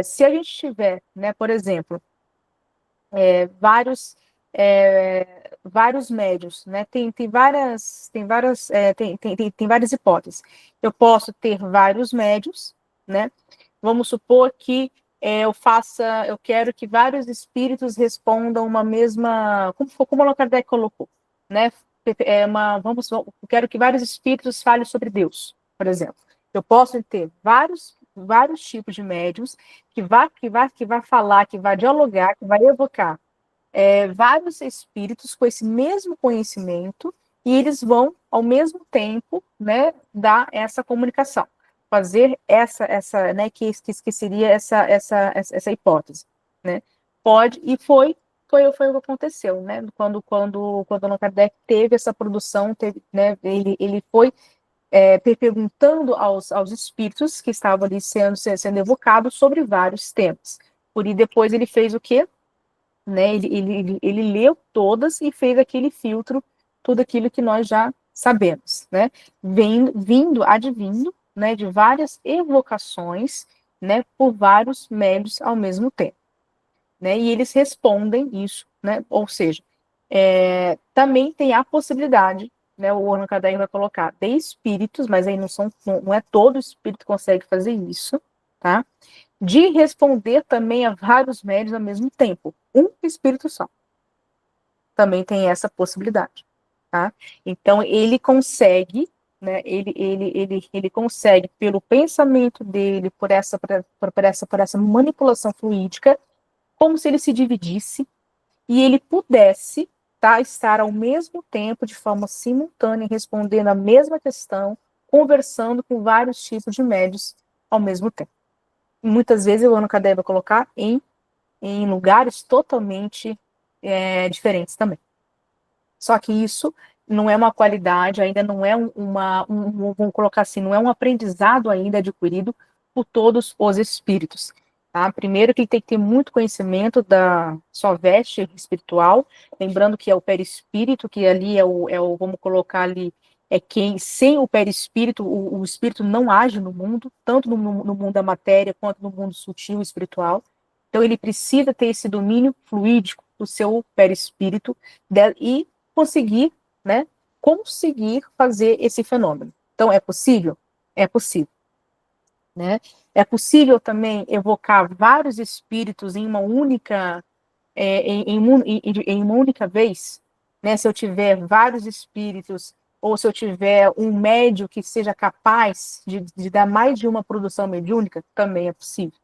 S1: Se a gente tiver, né, por exemplo, vários médios, né? Tem várias hipóteses. Eu posso ter vários médios, né? Vamos supor que eu quero que vários espíritos respondam uma mesma, como o Allan Kardec colocou, né? Eu quero que vários espíritos falem sobre Deus, por exemplo. Eu posso ter vários tipos de médios que vai falar, que vai dialogar, que vai evocar vários espíritos com esse mesmo conhecimento e eles vão, ao mesmo tempo, né, dar essa comunicação, fazer né, que seria essa hipótese, né? Pode, e foi o que aconteceu, né? Quando Allan Kardec teve essa produção, né, ele foi perguntando aos espíritos que estavam ali sendo evocados sobre vários temas. Por aí depois ele fez o quê? Né, ele leu todas e fez aquele filtro, tudo aquilo que nós já sabemos, né, advindo, né, de várias evocações, né, por vários médios ao mesmo tempo, né, e eles respondem isso, né, ou seja, também tem a possibilidade, né, o Allan Kardec vai colocar de espíritos, mas aí não é todo espírito que consegue fazer isso, tá? De responder também a vários médios ao mesmo tempo, um espírito só. Também tem essa possibilidade, tá? Então ele consegue, né? Ele consegue pelo pensamento dele, por essa manipulação fluídica, como se ele se dividisse e ele pudesse, tá, estar ao mesmo tempo, de forma simultânea, respondendo a mesma questão, conversando com vários tipos de médios ao mesmo tempo. Muitas vezes o Allan Kardec vai colocar em lugares totalmente diferentes também. Só que isso não é uma qualidade, ainda não é vamos colocar assim, não é um aprendizado ainda adquirido por todos os espíritos. Tá? Primeiro que ele tem que ter muito conhecimento da sua veste espiritual, lembrando que é o perispírito, que ali vamos colocar ali, quem, sem o perispírito, o espírito não age no mundo, tanto no mundo da matéria, quanto no mundo sutil espiritual. Então ele precisa ter esse domínio fluídico do seu perispírito e conseguir, né, fazer esse fenômeno. Então é possível? É possível. Né? É possível também evocar vários espíritos em uma única em uma única vez, né? Se eu tiver vários espíritos ou se eu tiver um médio que seja capaz de dar mais de uma produção mediúnica, também é possível.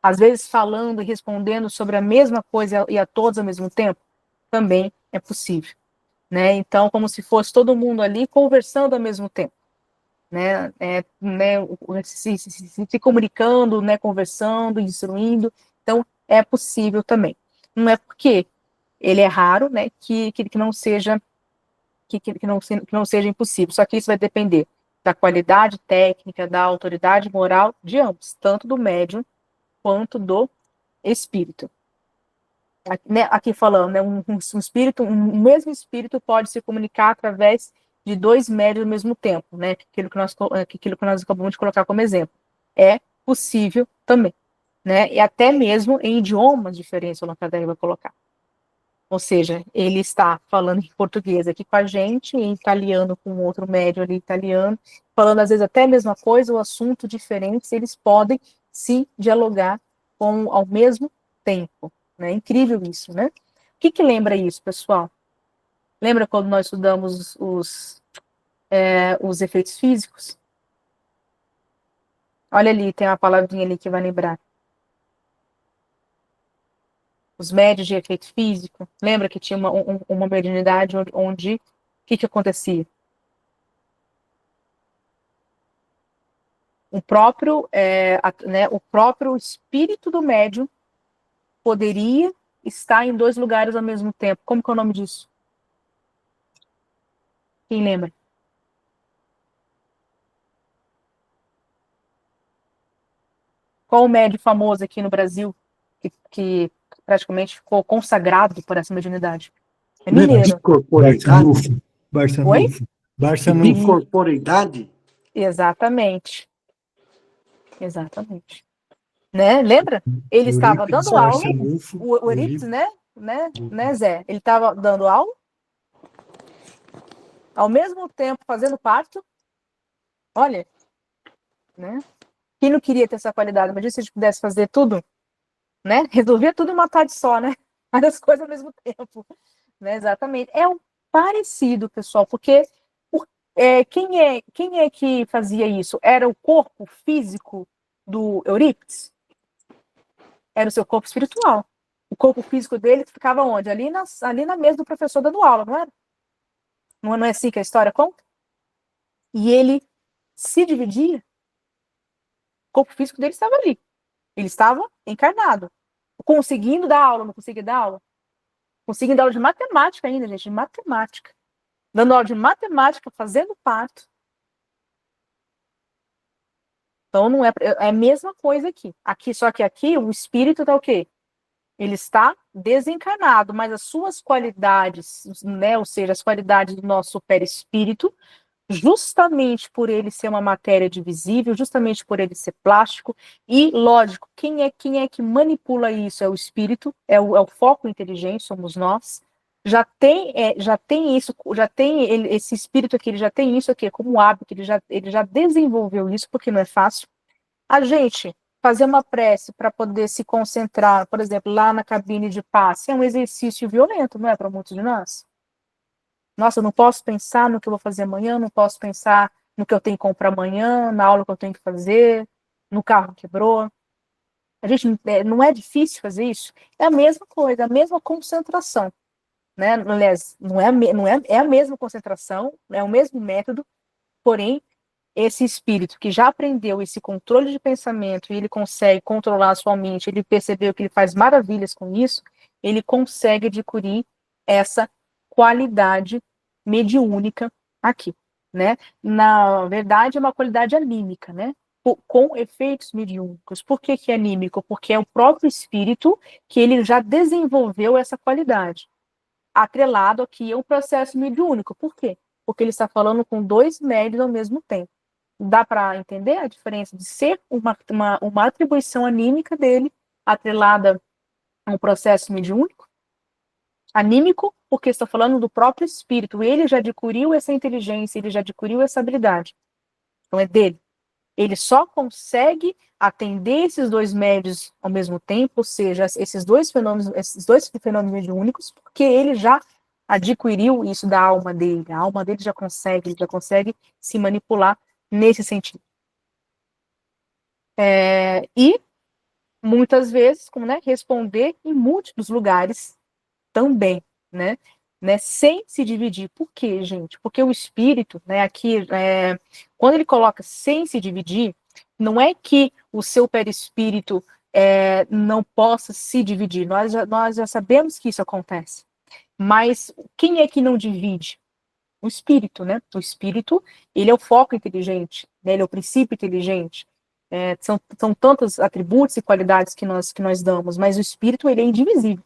S1: Às vezes falando e respondendo sobre a mesma coisa e a todos ao mesmo tempo, também é possível, né? Então, como se fosse todo mundo ali conversando ao mesmo tempo, né, se comunicando, né, conversando, instruindo, então é possível também. Não é porque ele é raro, né, que não seja que não seja impossível. Só que isso vai depender da qualidade técnica, da autoridade moral de ambos, tanto do médium quanto do espírito. Aqui falando, né, um mesmo espírito pode se comunicar através de dois médios ao mesmo tempo, né? Aquilo que nós acabamos de colocar como exemplo. É possível também, né? E até mesmo em idiomas diferentes, o Allan Kardec vai colocar. Ou seja, ele está falando em português aqui com a gente, em italiano com outro médium ali italiano, falando às vezes até a mesma coisa, ou assunto diferentes, eles podem se dialogar ao mesmo tempo, né? Incrível isso, né? O que lembra isso, pessoal? Lembra quando nós estudamos os efeitos físicos? Olha ali, tem uma palavrinha ali que vai lembrar. Os médios de efeito físico. Lembra que tinha uma mediunidade onde o que acontecia? O próprio espírito do médium poderia estar em dois lugares ao mesmo tempo. Como que é o nome disso? Quem lembra? Qual o médium famoso aqui no Brasil que praticamente ficou consagrado por essa mediunidade? É mineiro.
S5: Barçanufo.
S1: Oi?
S5: Barçanufo.
S6: Incorporeidade?
S1: Exatamente. Né? Lembra? Ele estava dando aula, o Eurípides, né, Zé? Ele estava dando aula, ao mesmo tempo fazendo parto. Olha, né? Quem não queria ter essa qualidade? Imagina se a gente pudesse fazer tudo, né? Resolvia tudo em uma tarde só, né? Várias coisas ao mesmo tempo, né? Exatamente. É um parecido, pessoal, porque quem é que fazia isso? Era o corpo físico do Eurípides? Era o seu corpo espiritual. O corpo físico dele ficava onde? Ali na mesa do professor dando aula, não era? Não é assim que a história conta? E ele se dividia. O corpo físico dele estava ali. Ele estava encarnado. Conseguindo dar aula, não conseguia dar aula? Conseguindo dar aula de matemática ainda, gente, de matemática. Dando aula de matemática, fazendo parto. Então não é a mesma coisa aqui. Só que aqui o espírito está o quê? Ele está desencarnado, mas as suas qualidades, né, ou seja, as qualidades do nosso perispírito, justamente por ele ser uma matéria divisível, justamente por ele ser plástico, e, lógico, quem é que manipula isso? É o espírito, é o foco inteligente, somos nós. Já tem esse espírito aqui, ele já tem isso aqui como hábito, ele já desenvolveu isso, porque não é fácil. A gente fazer uma prece para poder se concentrar, por exemplo, lá na cabine de passe, é um exercício violento, não é, para muitos de nós? Nossa, eu não posso pensar no que eu vou fazer amanhã, não posso pensar no que eu tenho que comprar amanhã, na aula que eu tenho que fazer, no carro que quebrou. A gente não é difícil fazer isso? É a mesma coisa, a mesma concentração, né? Aliás, é a mesma concentração, é o mesmo método, porém esse espírito que já aprendeu esse controle de pensamento e ele consegue controlar a sua mente, ele percebeu que ele faz maravilhas com isso, ele consegue adquirir essa qualidade mediúnica aqui, né? Na verdade, é uma qualidade anímica, né? Com efeitos mediúnicos. Por que é anímico? Porque é o próprio espírito que ele já desenvolveu essa qualidade. Atrelado aqui é um processo mediúnico. Por quê? Porque ele está falando com dois médios ao mesmo tempo. Dá para entender a diferença de ser uma atribuição anímica dele, atrelada a um processo mediúnico? Anímico, porque estou falando do próprio espírito. Ele já adquiriu essa inteligência, ele já adquiriu essa habilidade. Então é dele. Ele só consegue atender esses dois médios ao mesmo tempo, ou seja, esses dois fenômenos mediúnicos, porque ele já adquiriu isso da alma dele. A alma dele já consegue se manipular nesse sentido. E, muitas vezes, responder em múltiplos lugares também, né? Sem se dividir. Por quê, gente? Porque o espírito, aqui, quando ele coloca sem se dividir, não é que o seu perispírito não possa se dividir. Nós já sabemos que isso acontece. Mas quem é que não divide? O espírito, né? O espírito, ele é o foco inteligente, né? Ele é o princípio inteligente. São tantos atributos e qualidades que nós damos, mas o espírito, ele é indivisível.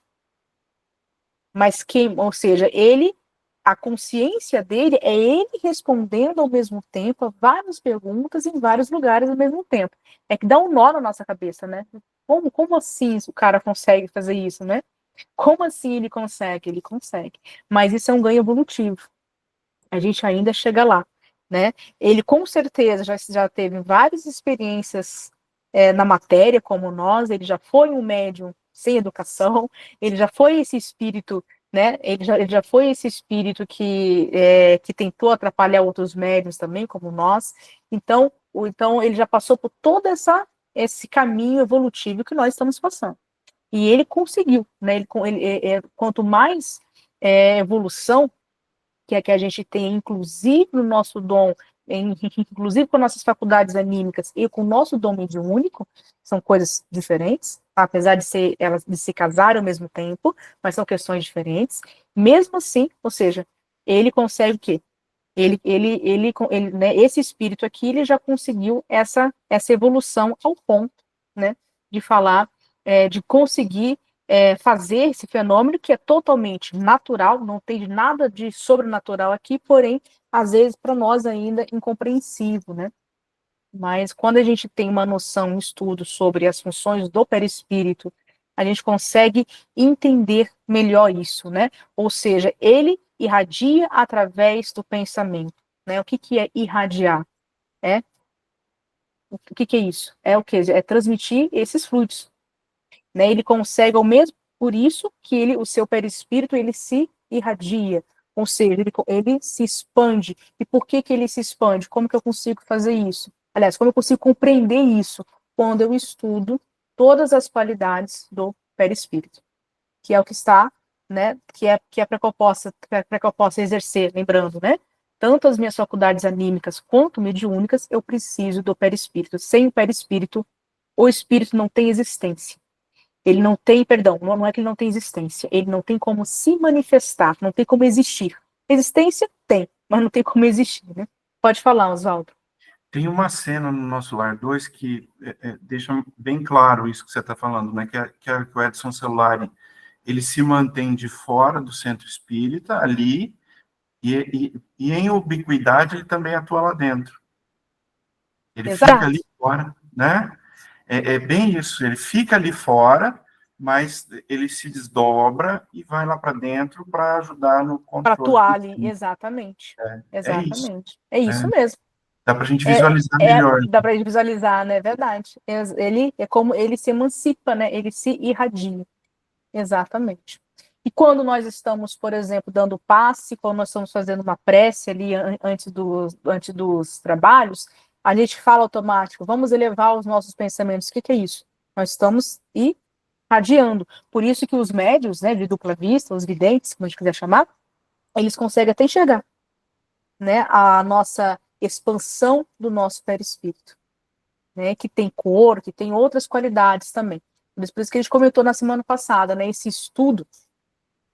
S1: Mas ou seja, ele a consciência dele é ele respondendo ao mesmo tempo a várias perguntas em vários lugares ao mesmo tempo. É que dá um nó na nossa cabeça, né? Como assim o cara consegue fazer isso, né? Como assim ele consegue? Ele consegue. Mas isso é um ganho evolutivo. A gente ainda chega lá, né? Ele com certeza já teve várias experiências na matéria, como nós, ele já foi um médium sem educação, ele já foi esse espírito, né? Ele já foi esse espírito que tentou atrapalhar outros médiums também, como nós. Então ele já passou por todo esse caminho evolutivo que nós estamos passando. E ele conseguiu, né? Quanto mais evolução que a gente tem, inclusive no nosso dom, inclusive com nossas faculdades anímicas e com o nosso dom mediúnico, são coisas diferentes, apesar elas de se casarem ao mesmo tempo, mas são questões diferentes. Mesmo assim, ou seja, ele consegue o quê? Né, esse espírito aqui, ele já conseguiu essa evolução ao ponto, né, de falar, de conseguir fazer esse fenômeno que é totalmente natural, não tem nada de sobrenatural aqui, porém, às vezes, para nós ainda incompreensível, né? Mas quando a gente tem uma noção, um estudo sobre as funções do perispírito, a gente consegue entender melhor isso, né? Ou seja, ele irradia através do pensamento, né? O que é irradiar? O que é isso? É o quê? É transmitir esses fluidos, né? Ele consegue, ao mesmo por isso que o seu perispírito, ele se irradia, ou seja, ele se expande. E por que ele se expande? Como que eu consigo fazer isso? Aliás, como eu consigo compreender isso? Quando eu estudo todas as qualidades do perispírito, que é o que está, né, que é para que eu possa exercer, lembrando, né, tanto as minhas faculdades anímicas quanto mediúnicas, eu preciso do perispírito. Sem o perispírito, o espírito não tem existência. Ele não tem, perdão, não é que ele não tem existência, ele não tem como se manifestar, não tem como existir. Existência tem, mas não tem como existir, né? Pode falar, Oswaldo.
S3: Tem uma cena no nosso Lar 2 que deixa bem claro isso que você está falando, né? Que o Edson Celulari, ele se mantém de fora do centro espírita, ali, e em ubiquidade ele também atua lá dentro. Ele
S1: Exato.
S3: fica ali fora, né? É bem isso, ele fica ali fora, mas ele se desdobra e vai lá para dentro para ajudar no controle.
S1: Para atuar ali, exatamente.
S3: Exatamente.
S1: É isso mesmo.
S3: Dá para a gente visualizar melhor.
S1: Dá para a gente visualizar, né? É verdade. Ele é como ele se emancipa, né? Ele se irradia. Exatamente. E quando nós estamos, por exemplo, dando passe, quando nós estamos fazendo uma prece ali antes dos trabalhos, a gente fala automático, vamos elevar os nossos pensamentos. O que é isso? Nós estamos irradiando. Por isso que os médios, né, de dupla vista, os videntes, como a gente quiser chamar, eles conseguem até enxergar, né, a nossa expansão do nosso perispírito, né, que tem cor, que tem outras qualidades também. Por isso que a gente comentou na semana passada, né, esse estudo,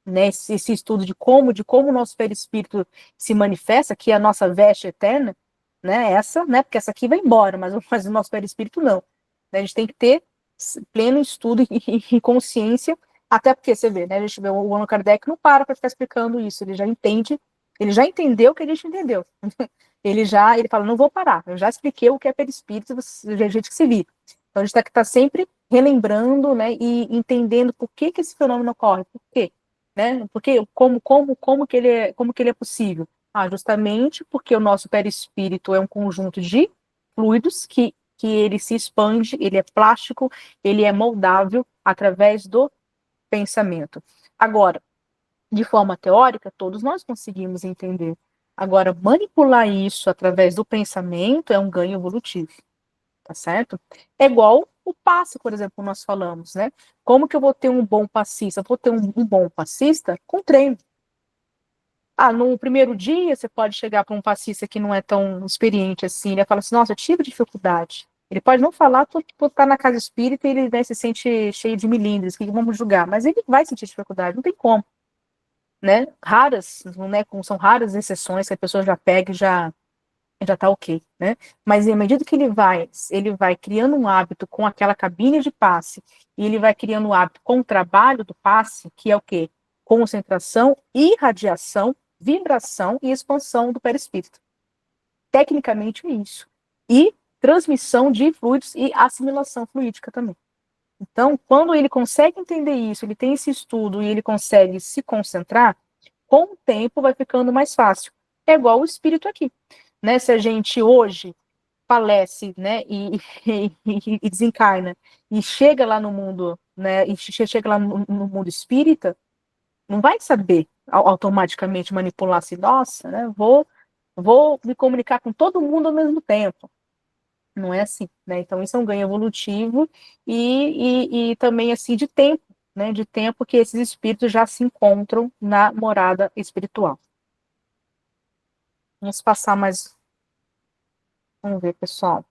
S1: né, esse estudo de como o nosso perispírito se manifesta, que é a nossa veste eterna, né, né, porque essa aqui vai embora, mas o nosso perispírito não. A gente tem que ter pleno estudo e consciência, até porque você vê, né, a gente vê o Allan Kardec não para ficar explicando isso, ele já entendeu o que a gente entendeu. Ele fala, não vou parar, eu já expliquei o que é perispírito, a gente que se vira. Então a gente tem que estar sempre relembrando, né, e entendendo por que esse fenômeno ocorre, por quê, né, porque como que ele é possível? Justamente porque o nosso perispírito é um conjunto de fluidos que ele se expande, ele é plástico, ele é moldável através do pensamento. Agora, de forma teórica, todos nós conseguimos entender. Agora, manipular isso através do pensamento é um ganho evolutivo, tá certo? É igual o passe, por exemplo, que nós falamos, né? Como que eu vou ter um bom passista? Eu vou ter um bom passista com treino. No primeiro dia, você pode chegar para um passista que não é tão experiente assim, ele fala assim, nossa, eu tive dificuldade. Ele pode não falar por estar na casa espírita e ele, né, se sente cheio de milindres, que vamos julgar, mas ele vai sentir dificuldade, não tem como. Né? São raras exceções que a pessoa já pega e já tá ok, né? Mas à medida que ele vai criando um hábito com aquela cabine de passe, e ele vai criando um hábito com o trabalho do passe, que é o quê? Concentração e radiação, vibração e expansão do perispírito. Tecnicamente é isso. E transmissão de fluidos e assimilação fluídica também. Então, quando ele consegue entender isso, ele tem esse estudo e ele consegue se concentrar, com o tempo vai ficando mais fácil. É igual o espírito aqui, né? Se a gente hoje falece, né, e desencarna e chega lá no mundo, né, e chega lá no mundo espírita, não vai saber automaticamente manipular assim, nossa, né, vou me comunicar com todo mundo ao mesmo tempo. Não é assim, né? Então isso é um ganho evolutivo e também assim de tempo, né? De tempo que esses espíritos já se encontram na morada espiritual. Vamos passar mais. Vamos ver, pessoal.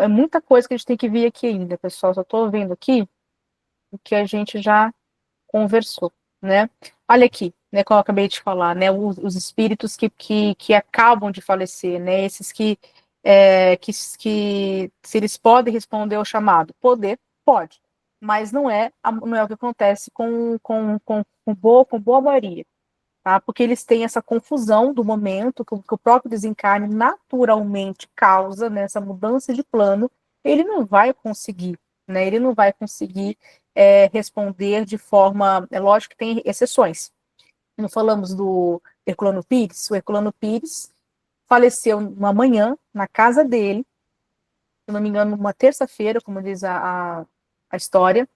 S1: É muita coisa que a gente tem que ver aqui ainda, pessoal. Só estou vendo aqui o que a gente já conversou, né? Olha aqui, né, como eu acabei de falar, né, os espíritos que acabam de falecer, né, esses que se eles podem responder ao chamado, pode, mas não é o que acontece com boa maioria, tá? Porque eles têm essa confusão do momento que o próprio desencarne naturalmente causa, né, essa mudança de plano, ele não vai conseguir, né, ele não vai conseguir responder de forma, é lógico que tem exceções. Não falamos do Herculano Pires? O Herculano Pires faleceu uma manhã na casa dele, se não me engano, uma terça-feira, como diz a história.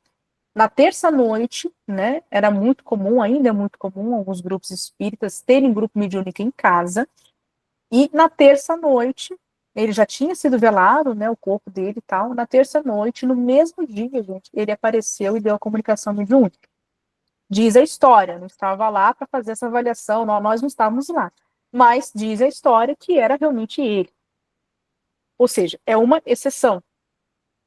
S1: Na terça-noite, né, era muito comum, ainda é muito comum, alguns grupos espíritas terem grupo mediúnico em casa, e na terça-noite, ele já tinha sido velado, né, o corpo dele e tal, na terça-noite, no mesmo dia, gente, ele apareceu e deu a comunicação mediúnica. Diz a história, não estava lá para fazer essa avaliação, nós não estávamos lá, mas diz a história que era realmente ele. Ou seja, é uma exceção,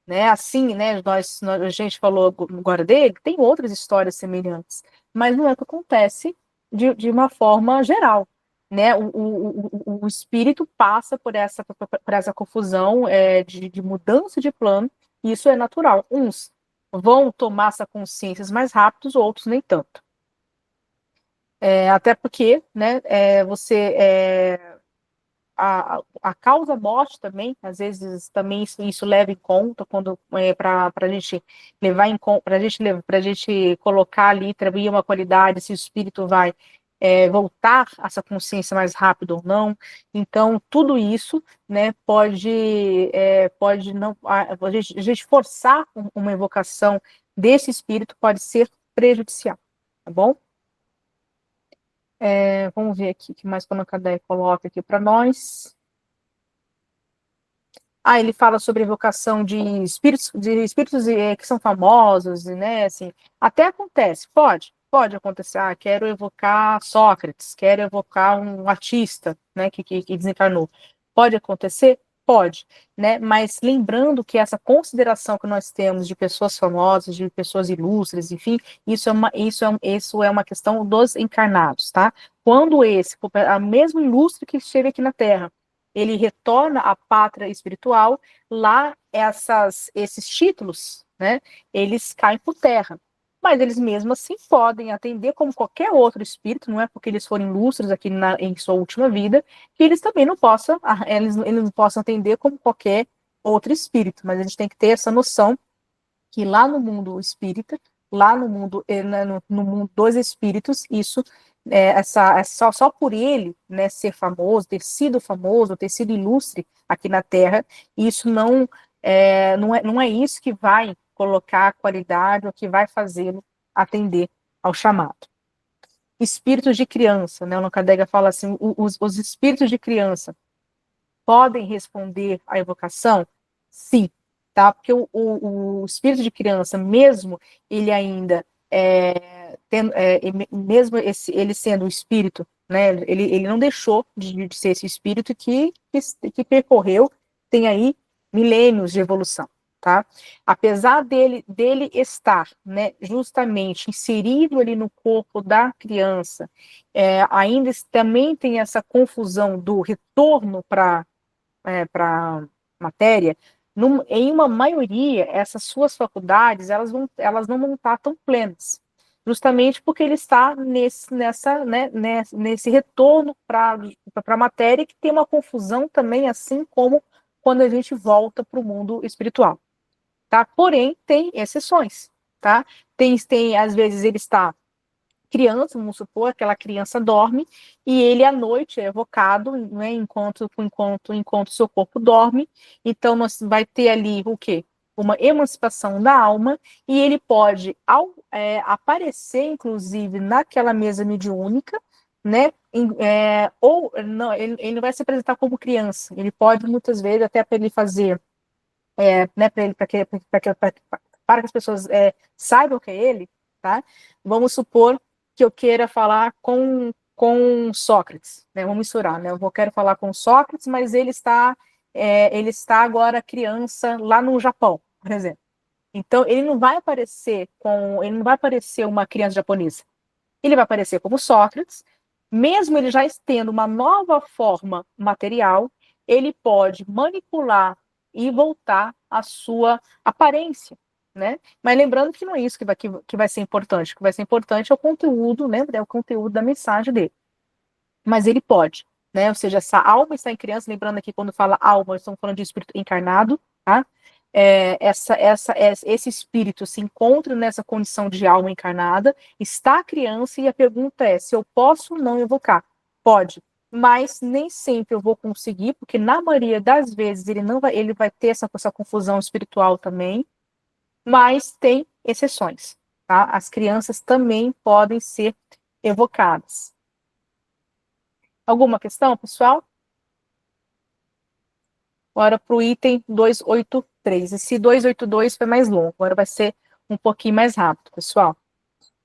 S1: né? Assim, né? A gente falou agora dele, tem outras histórias semelhantes, mas não é o que acontece de uma forma geral, né? O espírito passa por essa confusão de mudança de plano, e isso é natural. Uns vão tomar essa consciência mais rápidos, outros nem tanto. Até porque, né, a causa morte também, às vezes também isso leva em conta quando para a gente levar em conta, para a gente colocar ali, atribuir uma qualidade, se o espírito vai voltar a essa consciência mais rápido ou não. Então, tudo isso, né, pode não, a gente forçar uma evocação desse espírito pode ser prejudicial, tá bom? Vamos ver aqui o que mais Allan Kardec coloca aqui para nós. Ele fala sobre evocação de espíritos que são famosos, né? Assim, até acontece, pode acontecer. Quero evocar Sócrates, quero evocar um artista, né? Que desencarnou. Pode acontecer? Pode, né? Mas lembrando que essa consideração que nós temos de pessoas famosas, de pessoas ilustres, enfim, isso é uma questão dos encarnados, tá? Quando a mesmo ilustre que esteve aqui na Terra, ele retorna à pátria espiritual, lá esses títulos, né, eles caem por terra. Mas eles mesmo assim podem atender como qualquer outro espírito, não é porque eles forem ilustres aqui em sua última vida, que eles também eles não possam atender como qualquer outro espírito, mas a gente tem que ter essa noção que lá no mundo espírita, lá no mundo, no mundo dos espíritos, isso só por ele, né, ser famoso, ter sido ilustre aqui na Terra, isso não é isso que vai colocar a qualidade, ou que vai fazê-lo atender ao chamado. Espíritos de criança, né? O Allan Kardec fala assim, os espíritos de criança podem responder à evocação? Sim, tá? Porque o espírito de criança, mesmo ele ainda mesmo ele sendo um espírito, né? Ele não deixou de ser esse espírito que percorreu, tem aí milênios de evolução, tá? Apesar dele estar, né, justamente inserido ali no corpo da criança, ainda também tem essa confusão do retorno para matéria, Em uma maioria, essas suas faculdades, elas não vão estar tão plenas, justamente porque ele está nesse retorno para a matéria, que tem uma confusão também, assim como quando a gente volta para o mundo espiritual, tá? Porém, tem exceções, tá? Às vezes ele está criança, vamos supor, aquela criança dorme e ele à noite é evocado, né, enquanto seu corpo dorme. Então nós vai ter ali o quê? Uma emancipação da alma, e ele pode aparecer, inclusive, naquela mesa mediúnica, né? Ou não, ele não vai se apresentar como criança, ele pode muitas vezes, até para ele fazer, né, para que as pessoas saibam que é ele, tá? Vamos supor que eu queira falar com Sócrates, né? Vamos misturar, né? Quero falar com Sócrates, mas ele está agora criança lá no Japão, por exemplo. Então ele não vai aparecer uma criança japonesa. Ele vai aparecer como Sócrates, mesmo ele já tendo uma nova forma material, ele pode manipular e voltar à sua aparência, né? Mas lembrando que não é isso que vai ser importante. O que vai ser importante é o conteúdo, né? É o conteúdo da mensagem dele. Mas ele pode, né? Ou seja, essa alma está em criança, lembrando aqui quando fala alma, estamos falando de espírito encarnado, tá? Esse espírito se encontra nessa condição de alma encarnada, está criança, e a pergunta é se eu posso ou não evocar. Pode, mas nem sempre eu vou conseguir, porque na maioria das vezes ele vai ter essa confusão espiritual também, mas tem exceções, tá? As crianças também podem ser evocadas. Alguma questão, pessoal? Agora para o item 283. Esse 282 foi mais longo, agora vai ser um pouquinho mais rápido, pessoal.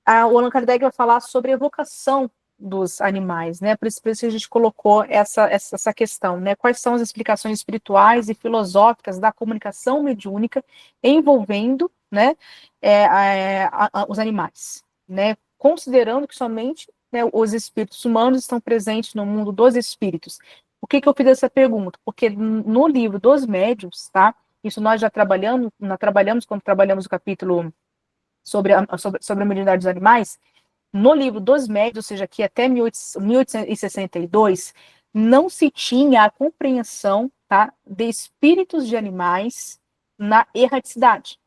S1: O Allan Kardec vai falar sobre a evocação dos animais, né? Por isso que a gente colocou essa questão, né? Quais são as explicações espirituais e filosóficas da comunicação mediúnica envolvendo, né, os animais, né? Considerando que somente, né, os espíritos humanos estão presentes no mundo dos espíritos. Por que eu fiz essa pergunta? Porque no livro dos médiuns, tá? Isso nós já trabalhamos quando trabalhamos o capítulo sobre a mediunidade dos animais. No livro dos médiuns, ou seja, aqui até 1862, não se tinha a compreensão, tá, de espíritos de animais na erraticidade.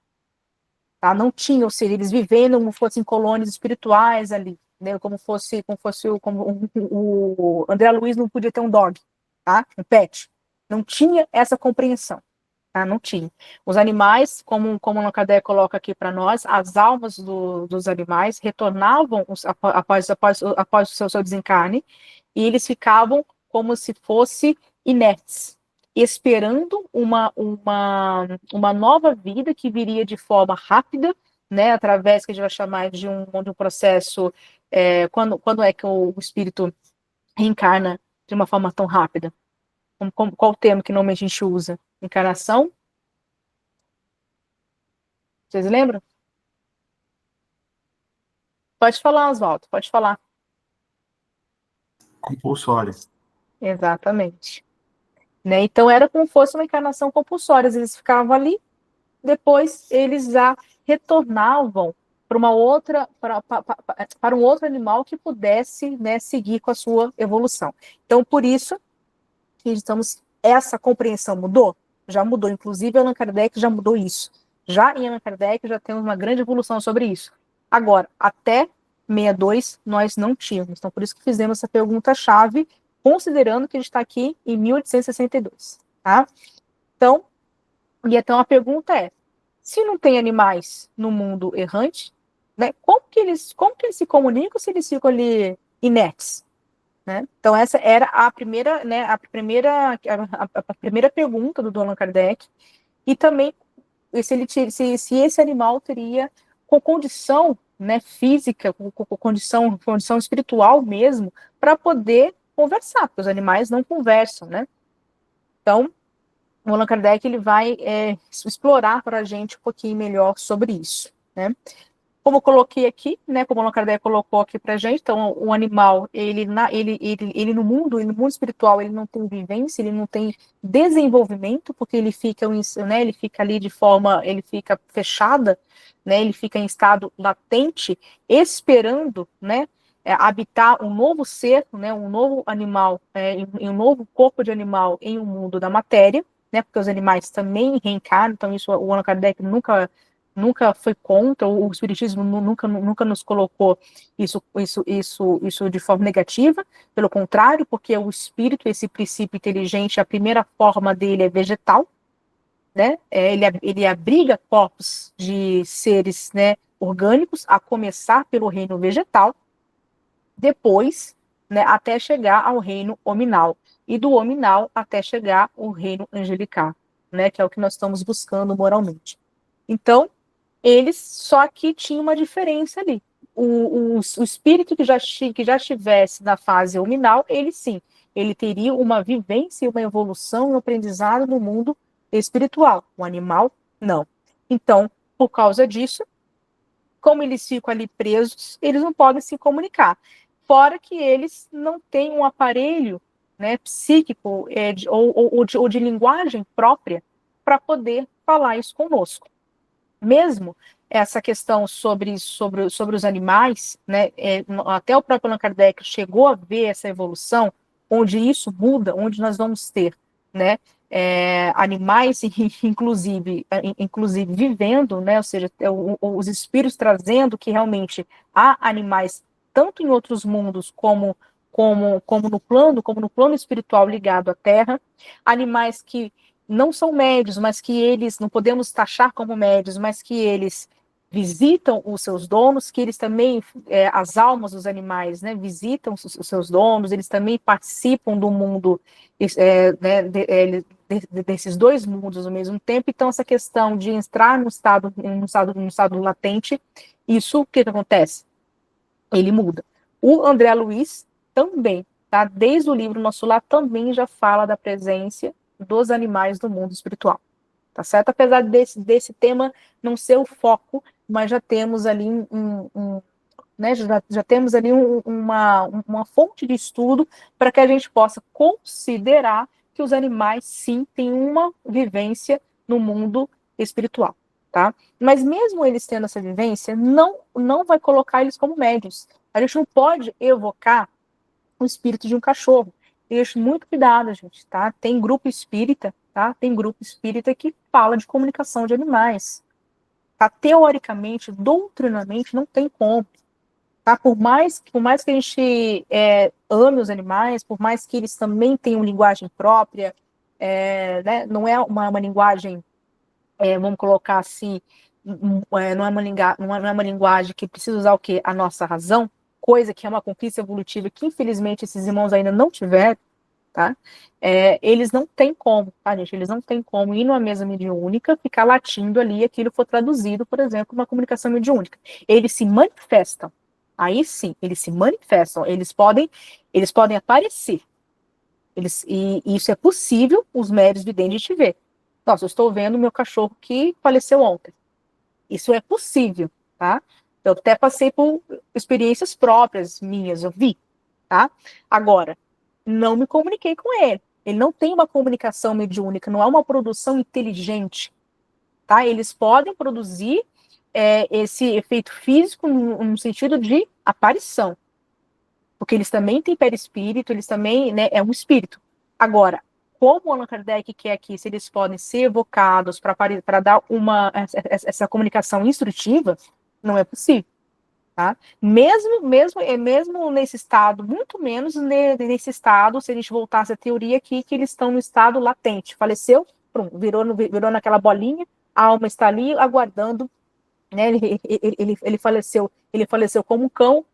S1: Tá? Não tinha, ou seja, eles vivendo como fossem colônias espirituais ali, né? Como o André Luiz não podia ter um dog, tá? Um pet. Não tinha essa compreensão. Tá? Não tinha. Os animais, como o Allan Kardec coloca aqui para nós, as almas dos animais retornavam após o seu desencarne, e eles ficavam como se fossem inertes, esperando uma nova vida que viria de forma rápida, né, através que a gente vai chamar de um processo, quando é que o espírito reencarna de uma forma tão rápida? Qual o termo que normalmente a gente usa? Encarnação? Vocês lembram? Pode falar, Oswaldo, pode falar.
S3: Compulsória.
S1: Exatamente. Né? Então era como se fosse uma encarnação compulsória. Eles ficavam ali, depois eles já retornavam para um outro animal que pudesse, né, seguir com a sua evolução. Então, por isso que essa compreensão mudou? Já mudou. Inclusive, Allan Kardec já mudou isso. Já em Allan Kardec já temos uma grande evolução sobre isso. Agora, até 62, nós não tínhamos. Então, por isso que fizemos essa pergunta-chave, considerando que a gente está aqui em 1862. Tá? Então a pergunta é, se não tem animais no mundo errante, né, como que eles se comunicam se eles ficam ali inertes? Né? Então essa era a primeira, né, a primeira pergunta do Allan Kardec, e também se esse animal teria com condição, né, física, com condição espiritual mesmo, para poder conversar, porque os animais não conversam, né? Então o Allan Kardec ele vai explorar para a gente um pouquinho melhor sobre isso, né? Como eu coloquei aqui, né, como o Allan Kardec colocou aqui para a gente, então o animal, ele no mundo espiritual, ele não tem vivência, ele não tem desenvolvimento, porque ele fica, né, ele fica ali de forma, ele fica fechada, né, ele fica em estado latente, esperando, né, habitar um novo ser, né, um novo animal, em um novo corpo de animal em um mundo da matéria, né, porque os animais também reencarnam, então isso o Allan Kardec nunca foi contra, o espiritismo nunca nos colocou isso de forma negativa, pelo contrário, porque o espírito, esse princípio inteligente, a primeira forma dele é vegetal, né? Ele abriga corpos de seres, né, orgânicos, a começar pelo reino vegetal, depois, né, até chegar ao reino hominal, e do hominal até chegar ao reino angelical, né, que é o que nós estamos buscando moralmente. Então, eles só que tinha uma diferença ali. O espírito que já estivesse na fase hominal, ele sim, ele teria uma vivência, uma evolução, um aprendizado no mundo espiritual. O animal, não. Então, por causa disso, como eles ficam ali presos, eles não podem se comunicar. Fora que eles não têm um aparelho, né, psíquico ou de linguagem própria para poder falar isso conosco. Mesmo essa questão sobre os animais, né, até o próprio Allan Kardec chegou a ver essa evolução, onde isso muda, onde nós vamos ter, né, animais, inclusive vivendo, né, ou seja, os espíritos trazendo que realmente há animais, tanto em outros mundos como no plano espiritual ligado à Terra, animais que não são médios, mas que eles, não podemos taxar como médios, mas que eles visitam os seus donos, que eles também, as almas dos animais, né, visitam os seus donos, eles também participam do mundo, né, desses dois mundos ao mesmo tempo. Então, essa questão de entrar no estado latente, isso, o que acontece? Ele muda. O André Luiz também, tá? Desde o livro Nosso Lar, também já fala da presença dos animais do mundo espiritual, tá certo? Apesar desse tema não ser o foco, mas já temos ali né, já temos ali uma fonte de estudo para que a gente possa considerar que os animais, sim, têm uma vivência no mundo espiritual, tá? Mas mesmo eles tendo essa vivência, não vai colocar eles como médios. A gente não pode evocar o espírito de um cachorro. Deixe muito cuidado, gente, tá? Tem grupo espírita, tá? Tem grupo espírita que fala de comunicação de animais. Tá? Teoricamente, doutrinamente, não tem como. Tá? Por mais que a gente ame os animais, por mais que eles também tenham linguagem própria, né? Não é uma linguagem, vamos colocar assim, não é uma linguagem que precisa usar o quê? A nossa razão, coisa que é uma conquista evolutiva que, infelizmente, esses irmãos ainda não tiveram, tá? Eles não têm como, tá, gente? Eles não têm como ir numa mesa mediúnica, ficar latindo ali e aquilo for traduzido, por exemplo, uma comunicação mediúnica. Eles se manifestam. Aí sim, eles se manifestam. Eles podem aparecer. E isso é possível, os médios videntes te ver. Nossa, eu estou vendo o meu cachorro que faleceu ontem. Isso é possível, tá? Eu até passei por experiências próprias minhas, eu vi, tá? Agora, não me comuniquei com ele. Ele não tem uma comunicação mediúnica, não é uma produção inteligente, tá? Eles podem produzir esse efeito físico no sentido de aparição, porque eles também têm perispírito, eles também, né, é um espírito. Agora, como o Allan Kardec quer aqui, se eles podem ser evocados para dar essa comunicação instrutiva, não é possível. Tá? Mesmo nesse estado, muito menos nesse estado, se a gente voltasse à teoria aqui, que eles estão no estado latente. Faleceu, pronto, virou naquela bolinha, a alma está ali aguardando, né? Ele faleceu como um cão,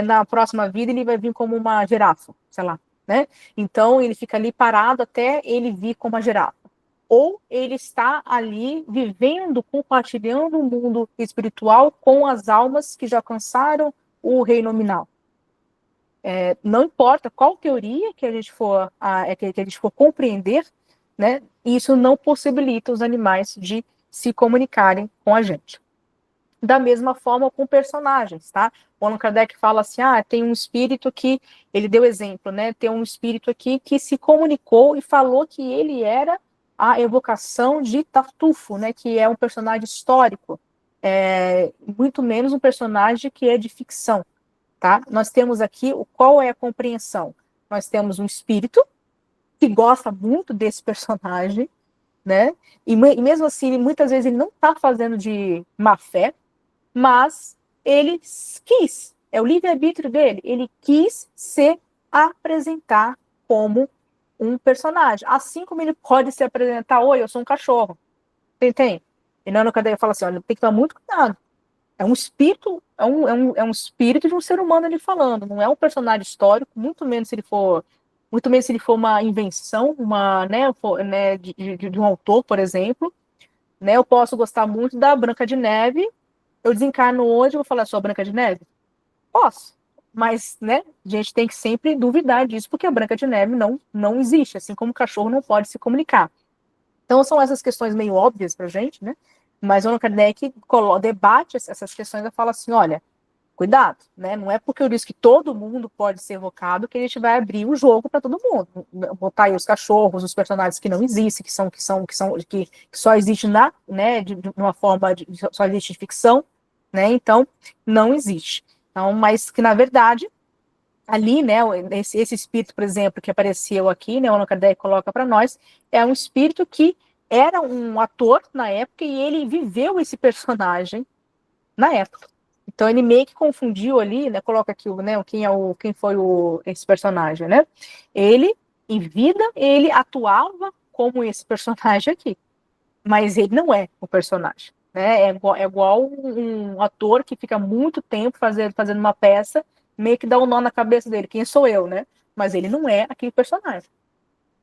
S1: na próxima vida ele vai vir como uma girafa, sei lá, né? Então ele fica ali parado até ele vir como uma girafa. Ou ele está ali vivendo, compartilhando o mundo espiritual com as almas que já alcançaram o reino nominal. Não importa qual teoria que a gente for compreender, né? Isso não possibilita os animais de se comunicarem com a gente. Da mesma forma com personagens, tá? O Allan Kardec fala assim, tem um espírito que, ele deu exemplo, né? Tem um espírito aqui que se comunicou e falou que ele era a evocação de Tartufo, né? Que é um personagem histórico, muito menos um personagem que é de ficção, tá? Nós temos aqui, qual é a compreensão? Nós temos um espírito que gosta muito desse personagem, né? E mesmo assim, muitas vezes ele não está fazendo de má fé, mas ele quis, é o livre-arbítrio dele, ele quis se apresentar como um personagem, assim como ele pode se apresentar, oi, eu sou um cachorro, tem. E não, cadê? Eu falo assim, olha, tem que tomar muito cuidado, é um espírito, é um espírito de um ser humano ali falando, não é um personagem histórico, muito menos se ele for uma invenção, de um autor, por exemplo, né? Eu posso gostar muito da Branca de Neve, eu desencarno hoje, eu vou falar só Branca de Neve? Posso. Mas, né, a gente tem que sempre duvidar disso, porque a Branca de Neve não existe, assim como o cachorro não pode se comunicar. Então, são essas questões meio óbvias pra gente, né? Mas o Allan Kardec debate essas questões e fala assim, olha, cuidado, né? Não é porque eu disse que todo mundo pode ser evocado que a gente vai abrir o jogo para todo mundo. Botar aí os cachorros, os personagens que não existem, que só existem de uma forma só existe ficção, né? Então, não existe. Então, mas que na verdade ali, né, esse espírito, por exemplo, que apareceu aqui, né, o Allan Kardec coloca para nós, é um espírito que era um ator na época e ele viveu esse personagem na época. Então ele meio que confundiu ali, né, coloca aqui, né, quem foi esse personagem, né? Ele, em vida, ele atuava como esse personagem aqui, mas ele não é o personagem, né? É igual um ator que fica muito tempo fazendo uma peça, meio que dá um nó na cabeça dele, quem sou eu, né? Mas ele não é aquele personagem.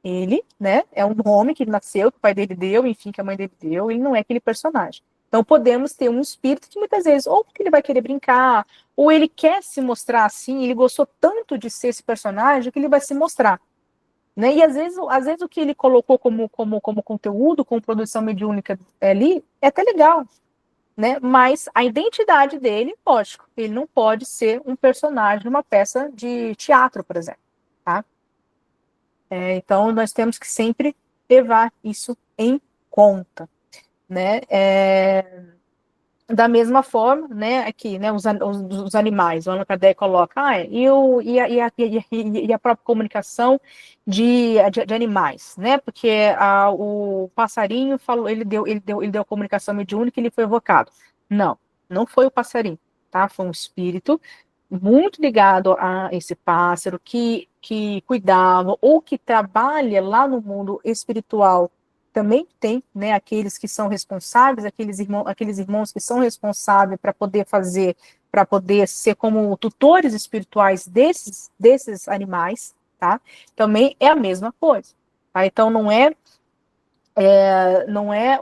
S1: Ele, né, é um homem que nasceu, que o pai dele deu, enfim, que a mãe dele deu, ele não é aquele personagem. Então podemos ter um espírito que muitas vezes, ou porque ele vai querer brincar, ou ele quer se mostrar assim, ele gostou tanto de ser esse personagem que ele vai se mostrar. Né? E às vezes o que ele colocou como conteúdo, como produção mediúnica ali, é até legal. Né? Mas a identidade dele, lógico, ele não pode ser um personagem de uma peça de teatro, por exemplo. Tá? Então, nós temos que sempre levar isso em conta, né? Da mesma forma, né, aqui, né, os animais, o Allan Kardec coloca, e a própria comunicação de animais, né, porque o passarinho falou, ele deu a comunicação mediúnica e ele foi evocado. Não foi o passarinho, tá? Foi um espírito muito ligado a esse pássaro que cuidava ou que trabalha lá no mundo espiritual. Também tem, né, aqueles que são responsáveis, aqueles irmãos que são responsáveis para poder ser como tutores espirituais desses animais, tá? Também é a mesma coisa, tá? Então não é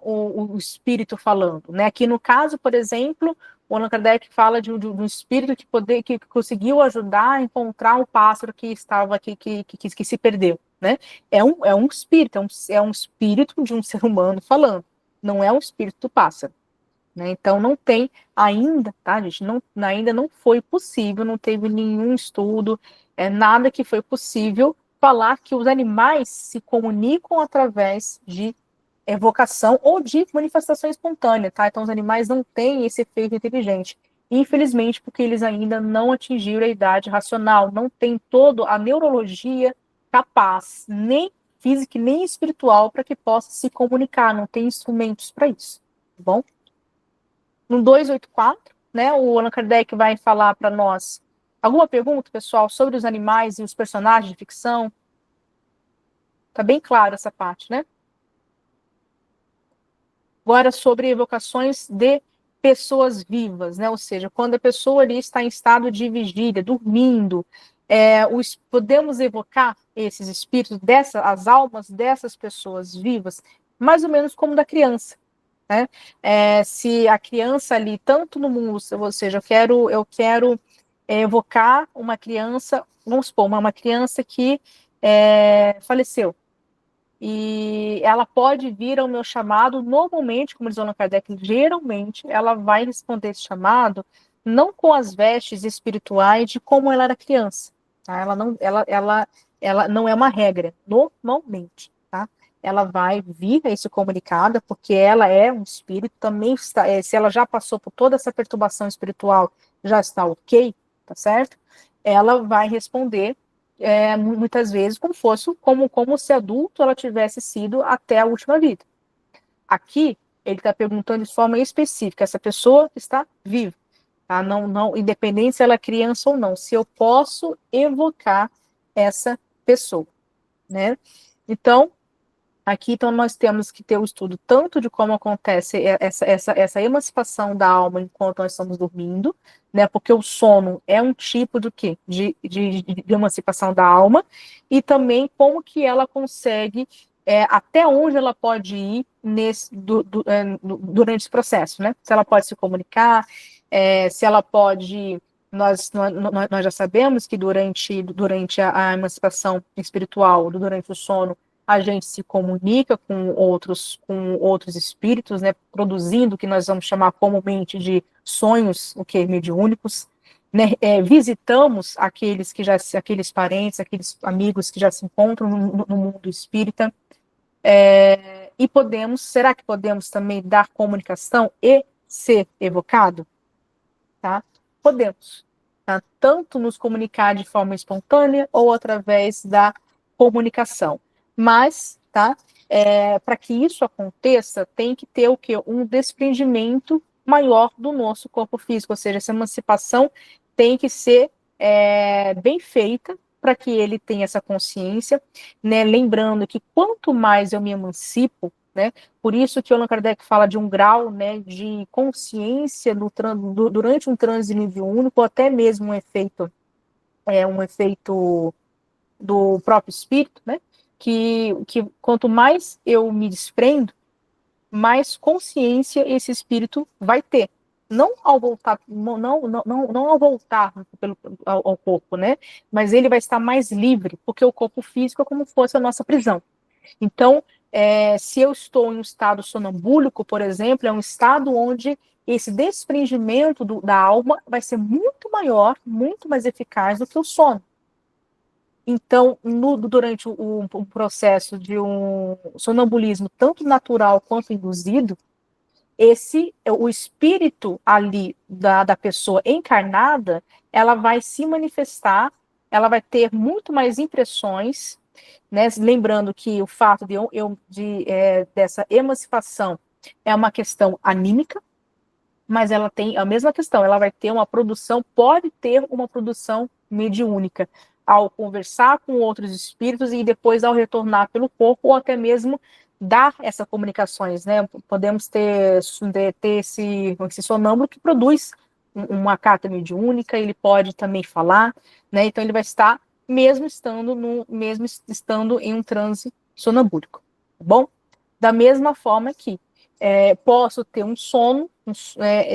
S1: o espírito falando, né? Aqui no caso, por exemplo, o Allan Kardec fala de um espírito que conseguiu ajudar a encontrar um pássaro que se perdeu, né? É um espírito, é um espírito de um ser humano falando, não é um espírito do pássaro, né? Então não tem ainda, tá, gente? Ainda não foi possível, não teve nenhum estudo, nada que foi possível falar que os animais se comunicam através de evocação ou de manifestação espontânea, tá? Então os animais não têm esse efeito inteligente. Infelizmente, porque eles ainda não atingiram a idade racional, não tem toda a neurologia capaz, nem física nem espiritual, para que possa se comunicar, não tem instrumentos para isso, tá bom? No 284, né, o Allan Kardec vai falar para nós. Alguma pergunta, pessoal, sobre os animais e os personagens de ficção? Tá bem claro essa parte, né? Agora, sobre evocações de pessoas vivas, né? Ou seja, quando a pessoa ali está em estado de vigília, dormindo, podemos evocar esses espíritos, as almas dessas pessoas vivas, mais ou menos como da criança, né? Se a criança ali, tanto no mundo, ou seja, eu quero evocar uma criança, vamos supor, uma criança que faleceu, e ela pode vir ao meu chamado. Normalmente, como diz o Allan Kardec, geralmente ela vai responder esse chamado não com as vestes espirituais de como ela era criança, tá? Ela não é uma regra, normalmente, tá? Ela vai vir a esse comunicado, porque ela é um espírito, também está, se ela já passou por toda essa perturbação espiritual, já está ok, tá certo? Ela vai responder muitas vezes como se adulto ela tivesse sido até a última vida. Aqui, ele está perguntando de forma específica, essa pessoa está viva, tá? Não, independente se ela é criança ou não, se eu posso evocar essa pessoa, né? Então, aqui, então, nós temos que ter o estudo tanto de como acontece essa emancipação da alma enquanto nós estamos dormindo, né? Porque o sono é um tipo do quê? De emancipação da alma, e também como que ela consegue, até onde ela pode ir durante esse processo, né? Se ela pode se comunicar, se ela pode. Nós já sabemos que durante a emancipação espiritual, durante o sono, a gente se comunica com outros espíritos, né, produzindo o que nós vamos chamar comumente de sonhos, mediúnicos, né, visitamos aqueles parentes, aqueles amigos que já se encontram no mundo espírita, e será que podemos também dar comunicação e ser evocado? Tá? Podemos, tá? Tanto nos comunicar de forma espontânea ou através da comunicação. Mas, tá? Para que isso aconteça, tem que ter o quê? Um desprendimento maior do nosso corpo físico, ou seja, essa emancipação tem que ser bem feita para que ele tenha essa consciência, né? Lembrando que quanto mais eu me emancipo, né? Por isso que o Allan Kardec fala de um grau, né, de consciência durante um transe mediúnico, ou até mesmo um efeito do próprio espírito, né? Que quanto mais eu me desprendo, mais consciência esse espírito vai ter. Não ao voltar, não ao voltar ao corpo, né? Mas ele vai estar mais livre, porque o corpo físico é como se fosse a nossa prisão. Então, se eu estou em um estado sonambúlico, por exemplo, é um estado onde esse desprendimento da alma vai ser muito maior, muito mais eficaz do que o sono. Então, durante o processo de um sonambulismo, tanto natural quanto induzido, o espírito ali da pessoa encarnada, ela vai se manifestar, ela vai ter muito mais impressões, né? Lembrando que o fato dessa emancipação é uma questão anímica, mas ela tem a mesma questão, ela vai ter pode ter uma produção mediúnica ao conversar com outros espíritos e depois ao retornar pelo corpo, ou até mesmo dar essas comunicações, né? Podemos ter esse sonâmbulo que produz uma carta mediúnica, ele pode também falar, né? Então ele vai estar mesmo estando em um transe sonambúlico, tá bom? Da mesma forma que posso ter um sono,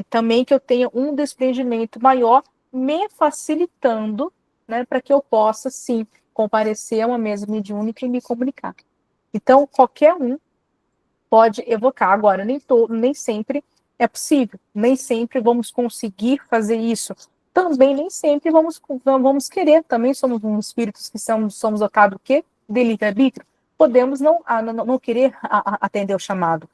S1: também que eu tenha um desprendimento maior, me facilitando, né, para que eu possa, sim, comparecer a uma mesa mediúnica e me comunicar. Então, qualquer um pode evocar. Agora, nem sempre é possível, nem sempre vamos conseguir fazer isso. Também nem sempre vamos querer, também somos espíritos que somos dotados do quê? De livre-arbítrio. Podemos não querer atender o chamado.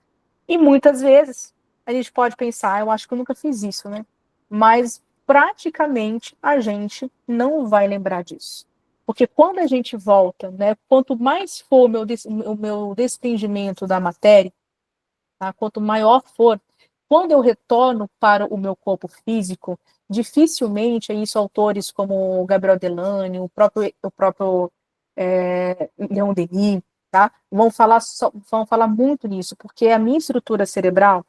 S1: E muitas vezes a gente pode pensar, eu acho que eu nunca fiz isso, né? Mas praticamente a gente não vai lembrar disso. Porque quando a gente volta, né, quanto mais for o meu desprendimento da matéria, tá, quanto maior for, quando eu retorno para o meu corpo físico, dificilmente, isso autores como Gabriel Delany, o próprio Leon Denis, tá, vão falar muito nisso, porque a minha estrutura cerebral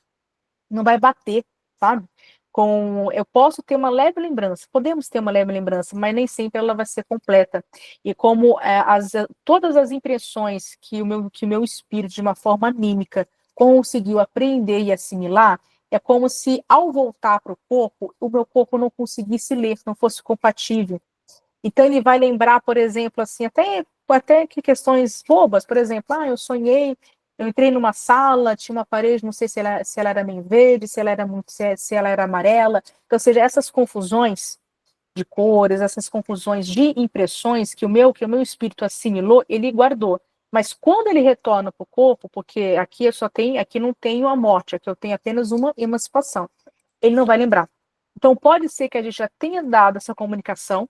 S1: não vai bater, sabe? Eu posso ter uma leve lembrança, podemos ter uma leve lembrança, mas nem sempre ela vai ser completa. E como todas as impressões que o meu espírito, de uma forma anímica, conseguiu aprender e assimilar, é como se, ao voltar para o corpo, o meu corpo não conseguisse ler, não fosse compatível. Então, ele vai lembrar, por exemplo, assim, até até que questões bobas, por exemplo, eu sonhei, eu entrei numa sala, tinha uma parede, não sei se ela era meio verde, se ela era amarela, então, ou seja, essas confusões de cores, essas confusões de impressões que o meu espírito assimilou, ele guardou. Mas quando ele retorna para o corpo, porque aqui não tenho a morte, aqui eu tenho apenas uma emancipação, ele não vai lembrar. Então pode ser que a gente já tenha dado essa comunicação,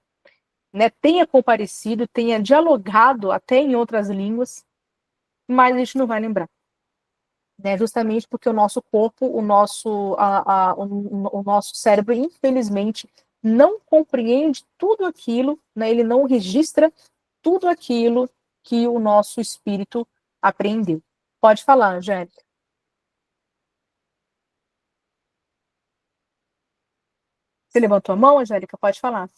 S1: né, tenha comparecido, tenha dialogado até em outras línguas, mas a gente não vai lembrar. Né, justamente porque o nosso corpo, o nosso cérebro, infelizmente, não compreende tudo aquilo, né, ele não registra tudo aquilo que o nosso espírito aprendeu. Pode falar, Angélica. Você levantou a mão, Angélica? Pode falar.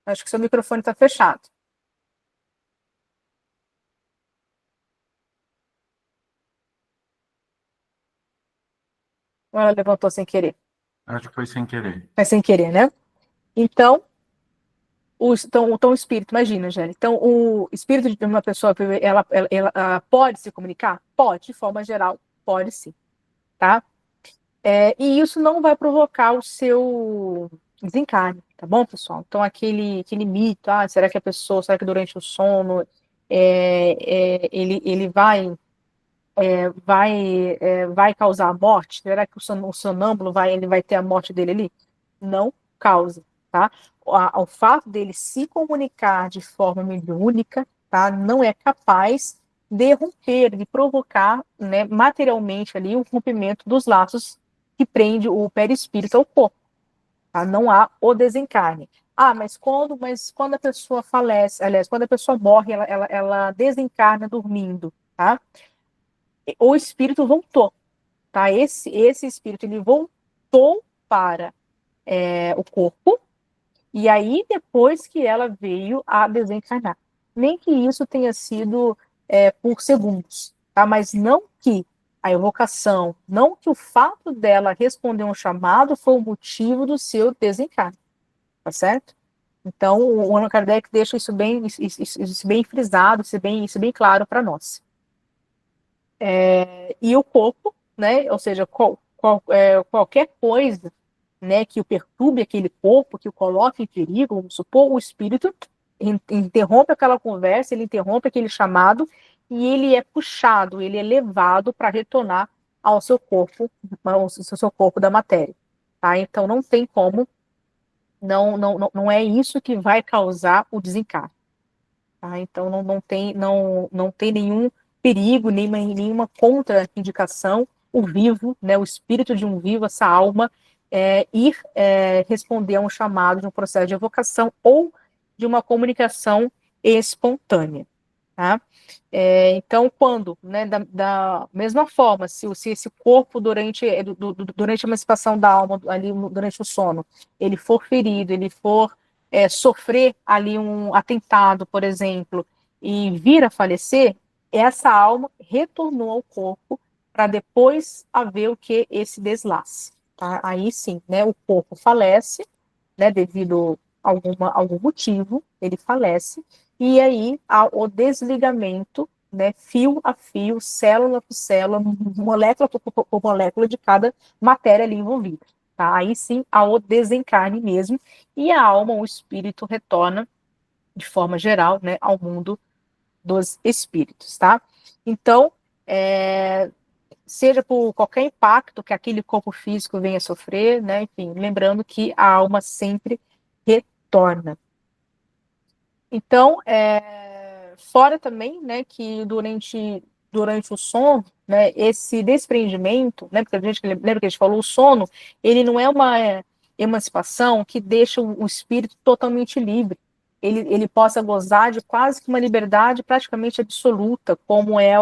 S1: Acho que seu microfone está fechado. Ou ela levantou sem querer?
S3: Acho que foi sem querer.
S1: É sem querer, né? Então, o espírito, imagina, Angélica. Então, o espírito de uma pessoa, ela pode se comunicar? Pode, de forma geral, pode sim, tá? E isso não vai provocar o seu desencarne, tá bom, pessoal? Então, aquele mito, será que durante o sono ele vai causar a morte? Será que o sonâmbulo ele vai ter a morte dele ali? Não causa, tá? O fato dele se comunicar de forma mediúnica, tá? Não é capaz de romper, de provocar, né, materialmente ali o rompimento dos laços que prende o perispírito ao corpo, tá? Não há o desencarne. Mas quando a pessoa falece, aliás, quando a pessoa morre, ela desencarna dormindo, tá? O espírito voltou, tá? Esse espírito, ele voltou para o corpo, e aí depois que ela veio a desencarnar. Nem que isso tenha sido por segundos, tá? Mas não que a evocação, não que o fato dela responder um chamado foi o motivo do seu desencarne, tá certo? Então, o Allan Kardec deixa isso bem frisado, isso bem claro para nós. E o corpo, né? Ou seja, qualquer coisa, né, que o perturbe aquele corpo, que o coloque em perigo, vamos supor, o espírito interrompe aquela conversa, ele interrompe aquele chamado e ele é puxado, ele é levado para retornar ao seu corpo da matéria, tá? Então não tem como, não é isso que vai causar o desencarne, tá? Então não tem nenhum perigo, nenhuma contraindicação o vivo, né, o espírito de um vivo, essa alma, ir responder a um chamado de um processo de evocação ou de uma comunicação espontânea, tá? Então, quando, né, da mesma forma, se esse corpo durante a emancipação da alma, ali durante o sono, ele for ferido, ele for sofrer ali um atentado, por exemplo, e vir a falecer, essa alma retornou ao corpo para depois haver o que? Esse deslace. Tá? Aí sim, né, o corpo falece, né, devido a algum motivo, ele falece, e aí há o desligamento, né, fio a fio, célula por célula, molécula por molécula de cada matéria ali envolvida. Tá? Aí sim há o desencarne mesmo, e a alma, o espírito, retorna, de forma geral, né, ao mundo dos espíritos, tá? Então, seja por qualquer impacto que aquele corpo físico venha a sofrer, né, enfim, lembrando que a alma sempre retorna. Então, fora também, né, que durante o sono, né, esse desprendimento, né, porque lembra que a gente falou, o sono, ele não é uma emancipação que deixa o espírito totalmente livre. Ele possa gozar de quase que uma liberdade praticamente absoluta, como é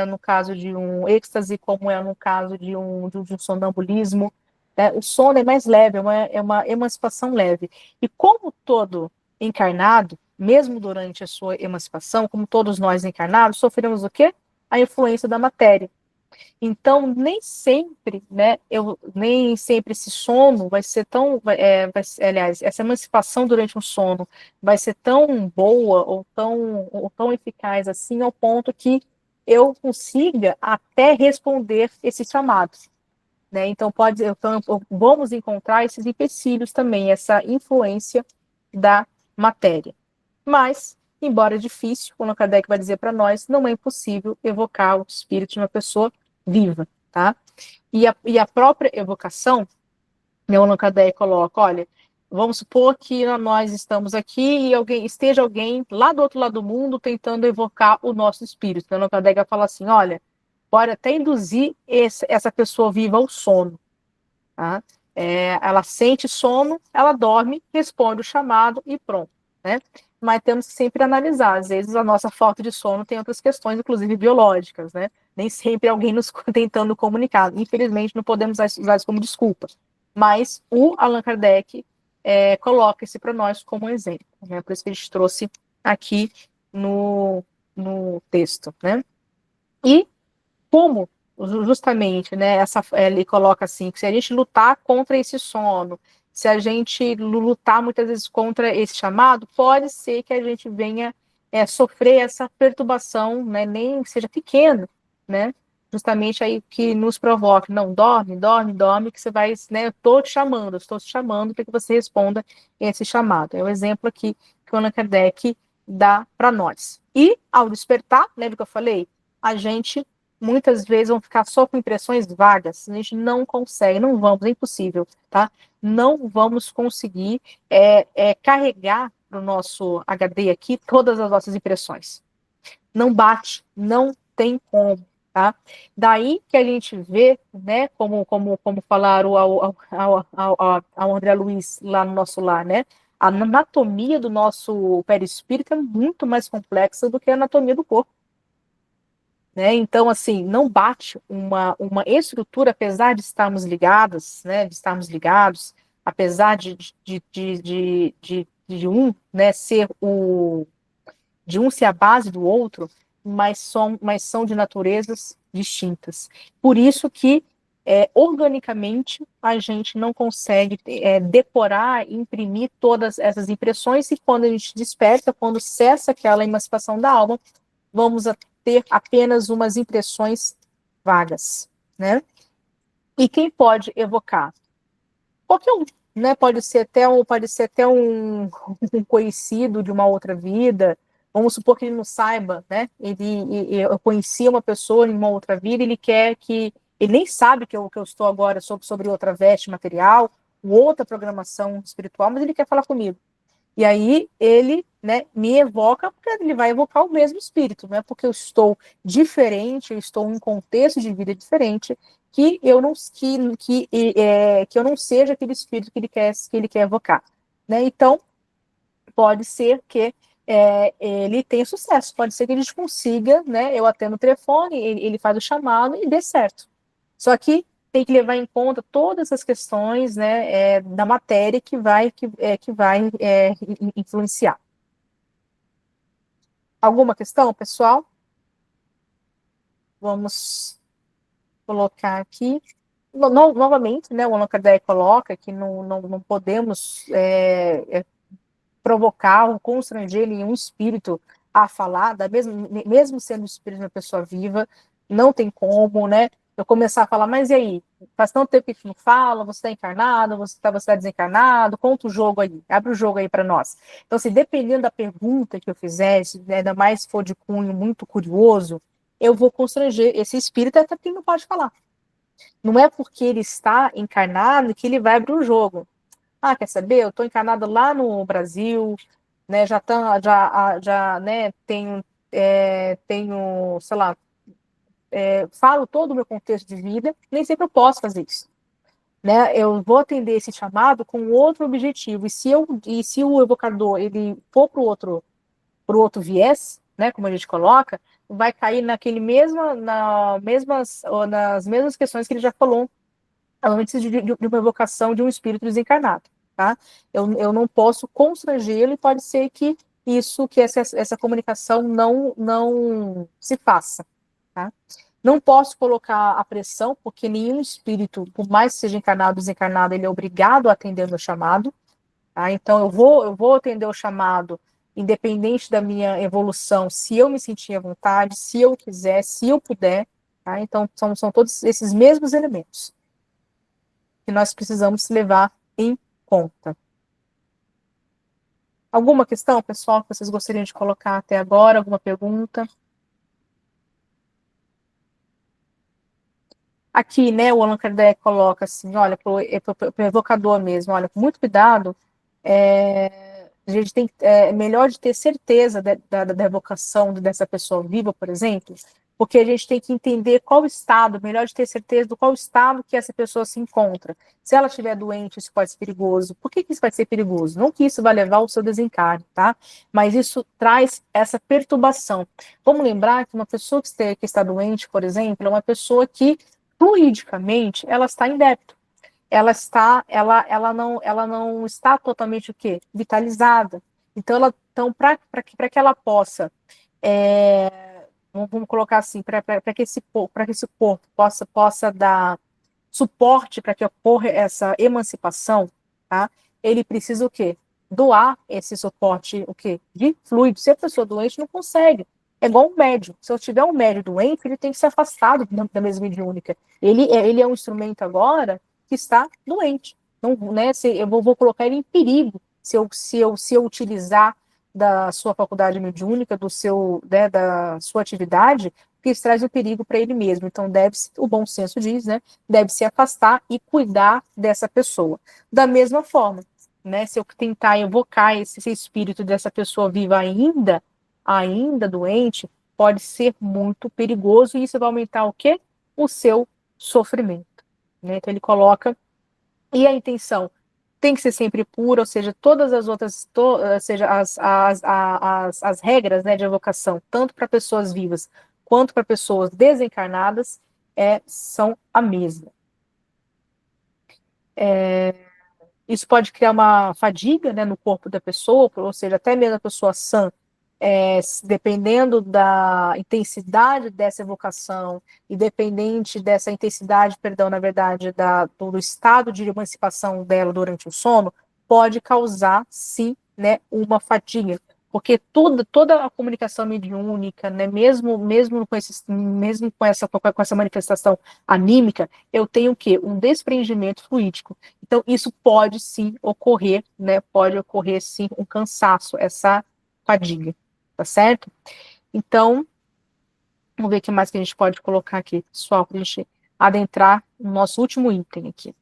S1: no caso de um êxtase, como é no caso de um sonambulismo. Né? O sono é mais leve, é uma emancipação leve. E como todo encarnado, mesmo durante a sua emancipação, como todos nós encarnados, sofremos o quê? A influência da matéria. Então, nem sempre, né, nem sempre esse sono vai ser tão, aliás, essa emancipação durante um sono vai ser tão boa ou tão eficaz assim, ao ponto que eu consiga até responder esses chamados, né? Então, vamos encontrar esses empecilhos também, essa influência da matéria. Mas, embora difícil, o Allan Kardec vai dizer para nós, não é impossível evocar o espírito de uma pessoa viva, tá? E a própria evocação, né, o Allan Kardec coloca, olha, vamos supor que nós estamos aqui e esteja alguém lá do outro lado do mundo tentando evocar o nosso espírito. Então, o Allan Kardec vai falar assim, olha, pode até induzir essa pessoa viva ao sono, tá? Ela sente sono, ela dorme, responde o chamado e pronto, né? Mas temos que sempre analisar. Às vezes a nossa falta de sono tem outras questões, inclusive biológicas, né? Nem sempre alguém nos tentando comunicar. Infelizmente, não podemos usar isso como desculpa. Mas o Allan Kardec coloca isso para nós como um exemplo, né? Por isso que a gente trouxe aqui no texto, né? E como justamente, né, ele coloca assim, que se a gente lutar contra esse sono, se a gente lutar muitas vezes contra esse chamado, pode ser que a gente venha sofrer essa perturbação, né, nem que seja pequena, né, justamente aí que nos provoca, não, dorme, dorme, dorme, que você vai, né, estou te chamando para que você responda esse chamado. É o exemplo aqui que o Allan Kardec dá para nós. E, ao despertar, lembra que eu falei? A gente muitas vezes vão ficar só com impressões vagas, a gente não consegue, não vamos, é impossível, tá? Não vamos conseguir carregar no nosso HD aqui todas as nossas impressões. Não bate, não tem como, tá? Daí que a gente vê, né, como falaram ao André Luiz lá no nosso lar, né? A anatomia do nosso perispírito é muito mais complexa do que a anatomia do corpo. Né? Então, assim, não bate uma estrutura, apesar de estarmos ligados, né, apesar de um, né, de um ser a base do outro, mas são de naturezas distintas. Por isso que, organicamente, a gente não consegue decorar, imprimir todas essas impressões, e quando a gente desperta, quando cessa aquela emancipação da alma, vamos ter apenas umas impressões vagas, né? E quem pode evocar? Qualquer um, né? Pode ser até um conhecido de uma outra vida. Vamos supor que ele não saiba, né? Eu conhecia uma pessoa em uma outra vida, ele nem sabe que eu estou agora sobre outra veste material, outra programação espiritual, mas ele quer falar comigo. E aí ele, né, me evoca, porque ele vai evocar o mesmo espírito, não é porque eu estou diferente, eu estou em um contexto de vida diferente, que eu não seja aquele espírito que ele quer evocar, né? Então pode ser que ele tenha sucesso, pode ser que a gente consiga, né? Eu atendo o telefone, ele faz o chamado e dê certo. Só que tem que levar em conta todas as questões, né, da matéria que vai influenciar. Alguma questão, pessoal? Vamos colocar aqui. Novamente, né, o Allan Kardec coloca que não podemos provocar ou constranger nenhum espírito a falar, mesmo sendo o espírito de uma pessoa viva, não tem como, né? Eu começar a falar, mas e aí? Faz tanto tempo que a gente não fala, você está encarnado, você está desencarnado, conta o jogo aí, abre o jogo aí para nós. Então, assim, dependendo da pergunta que eu fizesse, né, ainda mais se for de cunho muito curioso, eu vou constranger esse espírito até porque ele não pode falar. Não é porque ele está encarnado que ele vai abrir o jogo. Ah, quer saber? Eu estou encarnado lá no Brasil, né? Né? Tenho, sei lá, falo todo o meu contexto de vida. Nem sempre eu posso fazer isso, né? Eu vou atender esse chamado com outro objetivo. E se o evocador ele for para o outro viés, né? Como a gente coloca, vai cair nas mesmas questões que ele já falou antes de uma evocação de um espírito desencarnado, tá? Eu não posso constrangê-lo e pode ser que essa comunicação não se faça, tá? Não posso colocar a pressão, porque nenhum espírito, por mais que seja encarnado ou desencarnado, ele é obrigado a atender o meu chamado. Tá? Então, eu vou atender o chamado, independente da minha evolução, se eu me sentir à vontade, se eu quiser, se eu puder. Tá? Então, são todos esses mesmos elementos que nós precisamos levar em conta. Alguma questão, pessoal, que vocês gostariam de colocar até agora? Alguma pergunta? Aqui, né, o Allan Kardec coloca assim, olha, pro evocador mesmo, olha, com muito cuidado, a gente tem melhor de ter certeza da evocação dessa pessoa viva, por exemplo, porque a gente tem que entender qual estado, melhor de ter certeza do qual estado que essa pessoa se encontra. Se ela estiver doente, isso pode ser perigoso. Por que isso vai ser perigoso? Não que isso vai levar ao seu desencarne, tá? Mas isso traz essa perturbação. Vamos lembrar que uma pessoa que está doente, por exemplo, é uma pessoa que fluidicamente ela está em débito. Ela não está totalmente o quê? Vitalizada. Então para que ela possa vamos colocar assim, para que esse corpo possa dar suporte para que ocorra essa emancipação, tá? Ele precisa o quê? Doar esse suporte, o quê? De fluido. Se a pessoa doente não consegue. É igual um médium. Se eu tiver um médium doente, ele tem que ser afastado da mesa mediúnica. Ele é um instrumento agora que está doente. Não, né, eu vou colocar ele em perigo se eu utilizar da sua faculdade mediúnica, né, da sua atividade, que isso traz um perigo para ele mesmo. Então, o bom senso diz, né, deve se afastar e cuidar dessa pessoa. Da mesma forma, né, se eu tentar evocar esse espírito dessa pessoa viva ainda doente, pode ser muito perigoso e isso vai aumentar o quê? O seu sofrimento. Né? Então, ele coloca, e a intenção tem que ser sempre pura, ou seja, todas as outras, ou seja, as regras, né, de evocação, tanto para pessoas vivas quanto para pessoas desencarnadas, são a mesma. Isso pode criar uma fadiga, né, no corpo da pessoa, ou seja, até mesmo a pessoa sã, dependendo da intensidade dessa evocação e dependente dessa intensidade, perdão, na verdade, do estado de emancipação dela durante o sono, pode causar, sim, né, uma fadiga. Porque toda a comunicação mediúnica, né, mesmo com essa manifestação anímica, eu tenho o quê? Um desprendimento fluídico. Então, isso pode sim ocorrer, né? Pode ocorrer sim um cansaço, essa fadiga, tá certo? Então, vamos ver o que mais que a gente pode colocar aqui, pessoal, para a gente adentrar no nosso último item aqui.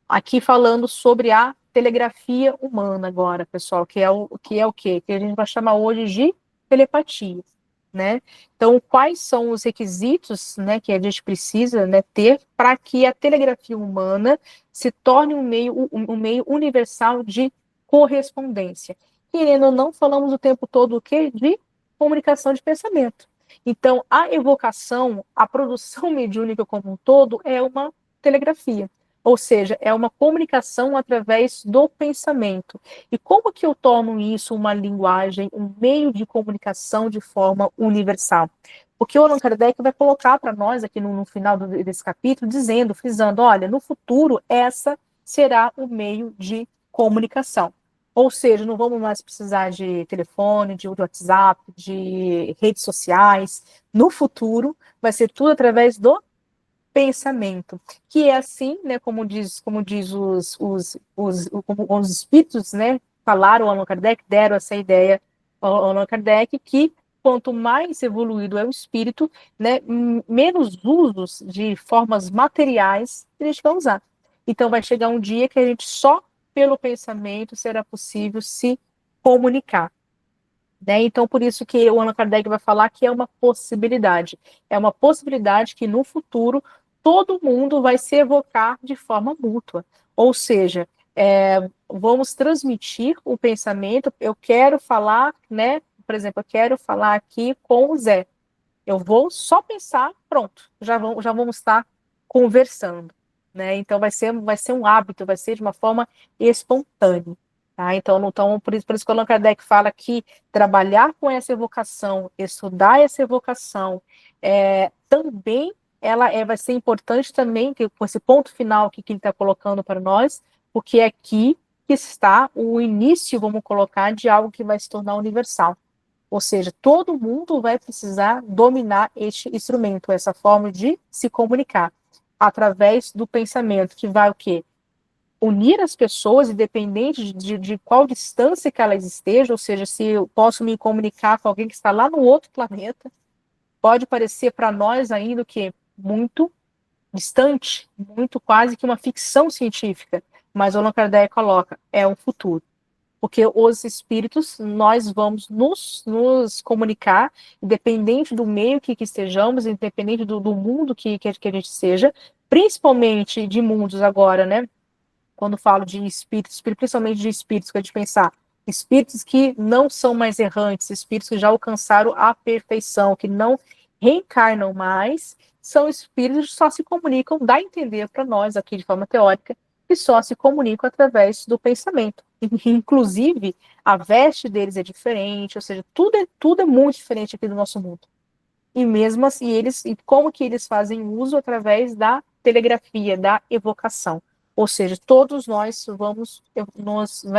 S1: Aqui falando sobre a telegrafia humana agora, pessoal, que é o quê? Que a gente vai chamar hoje de telepatia, né? Então, quais são os requisitos, né, que a gente precisa, né, ter para que a telegrafia humana se torne um meio universal de correspondência? Querendo ou não, falamos o tempo todo o quê? De comunicação de pensamento. Então, a evocação, a produção mediúnica como um todo é uma telegrafia. Ou seja, é uma comunicação através do pensamento. E como que eu torno isso uma linguagem, um meio de comunicação de forma universal? Porque o Allan Kardec vai colocar para nós aqui no final desse capítulo, frisando, olha, no futuro essa será o meio de comunicação. Ou seja, não vamos mais precisar de telefone, de WhatsApp, de redes sociais. No futuro vai ser tudo através do pensamento, que é assim, né, como diz os espíritos, né, falaram ao Allan Kardec, deram essa ideia ao Allan Kardec, que quanto mais evoluído é o espírito, né, menos usos de formas materiais a gente vai usar. Então vai chegar um dia que a gente só pelo pensamento será possível se comunicar. Né? Então, por isso que o Allan Kardec vai falar que é uma possibilidade. É uma possibilidade que no futuro todo mundo vai se evocar de forma mútua. Ou seja, vamos transmitir o pensamento. Eu quero falar, né? Por exemplo, eu quero falar aqui com o Zé. Eu vou só pensar, pronto, já vamos estar conversando. Né? Então vai ser um hábito, vai ser de uma forma espontânea. Tá? Então por isso que o Allan Kardec fala que trabalhar com essa evocação, estudar essa evocação, também vai ser importante também, com esse ponto final que ele está colocando para nós, porque é aqui que está o início, vamos colocar, de algo que vai se tornar universal. Ou seja, todo mundo vai precisar dominar este instrumento, essa forma de se comunicar, através do pensamento, que vai o quê? Unir as pessoas, independente de qual distância que elas estejam, ou seja, se eu posso me comunicar com alguém que está lá no outro planeta, pode parecer para nós ainda que muito distante, muito quase que uma ficção científica, mas o Allan Kardec coloca, é um futuro. Porque os espíritos, nós vamos nos comunicar, independente do meio que estejamos, independente do mundo que a gente seja, principalmente de mundos agora, né? Quando falo de espíritos, principalmente de espíritos, que a gente pensar, espíritos que não são mais errantes, espíritos que já alcançaram a perfeição, que não reencarnam mais, são espíritos que só se comunicam, dá a entender para nós, aqui de forma teórica, que só se comunicam através do pensamento. Inclusive, a veste deles é diferente, ou seja, tudo é muito diferente aqui do nosso mundo. E mesmo assim, como que eles fazem uso através da telegrafia, da evocação. Ou seja, todos nós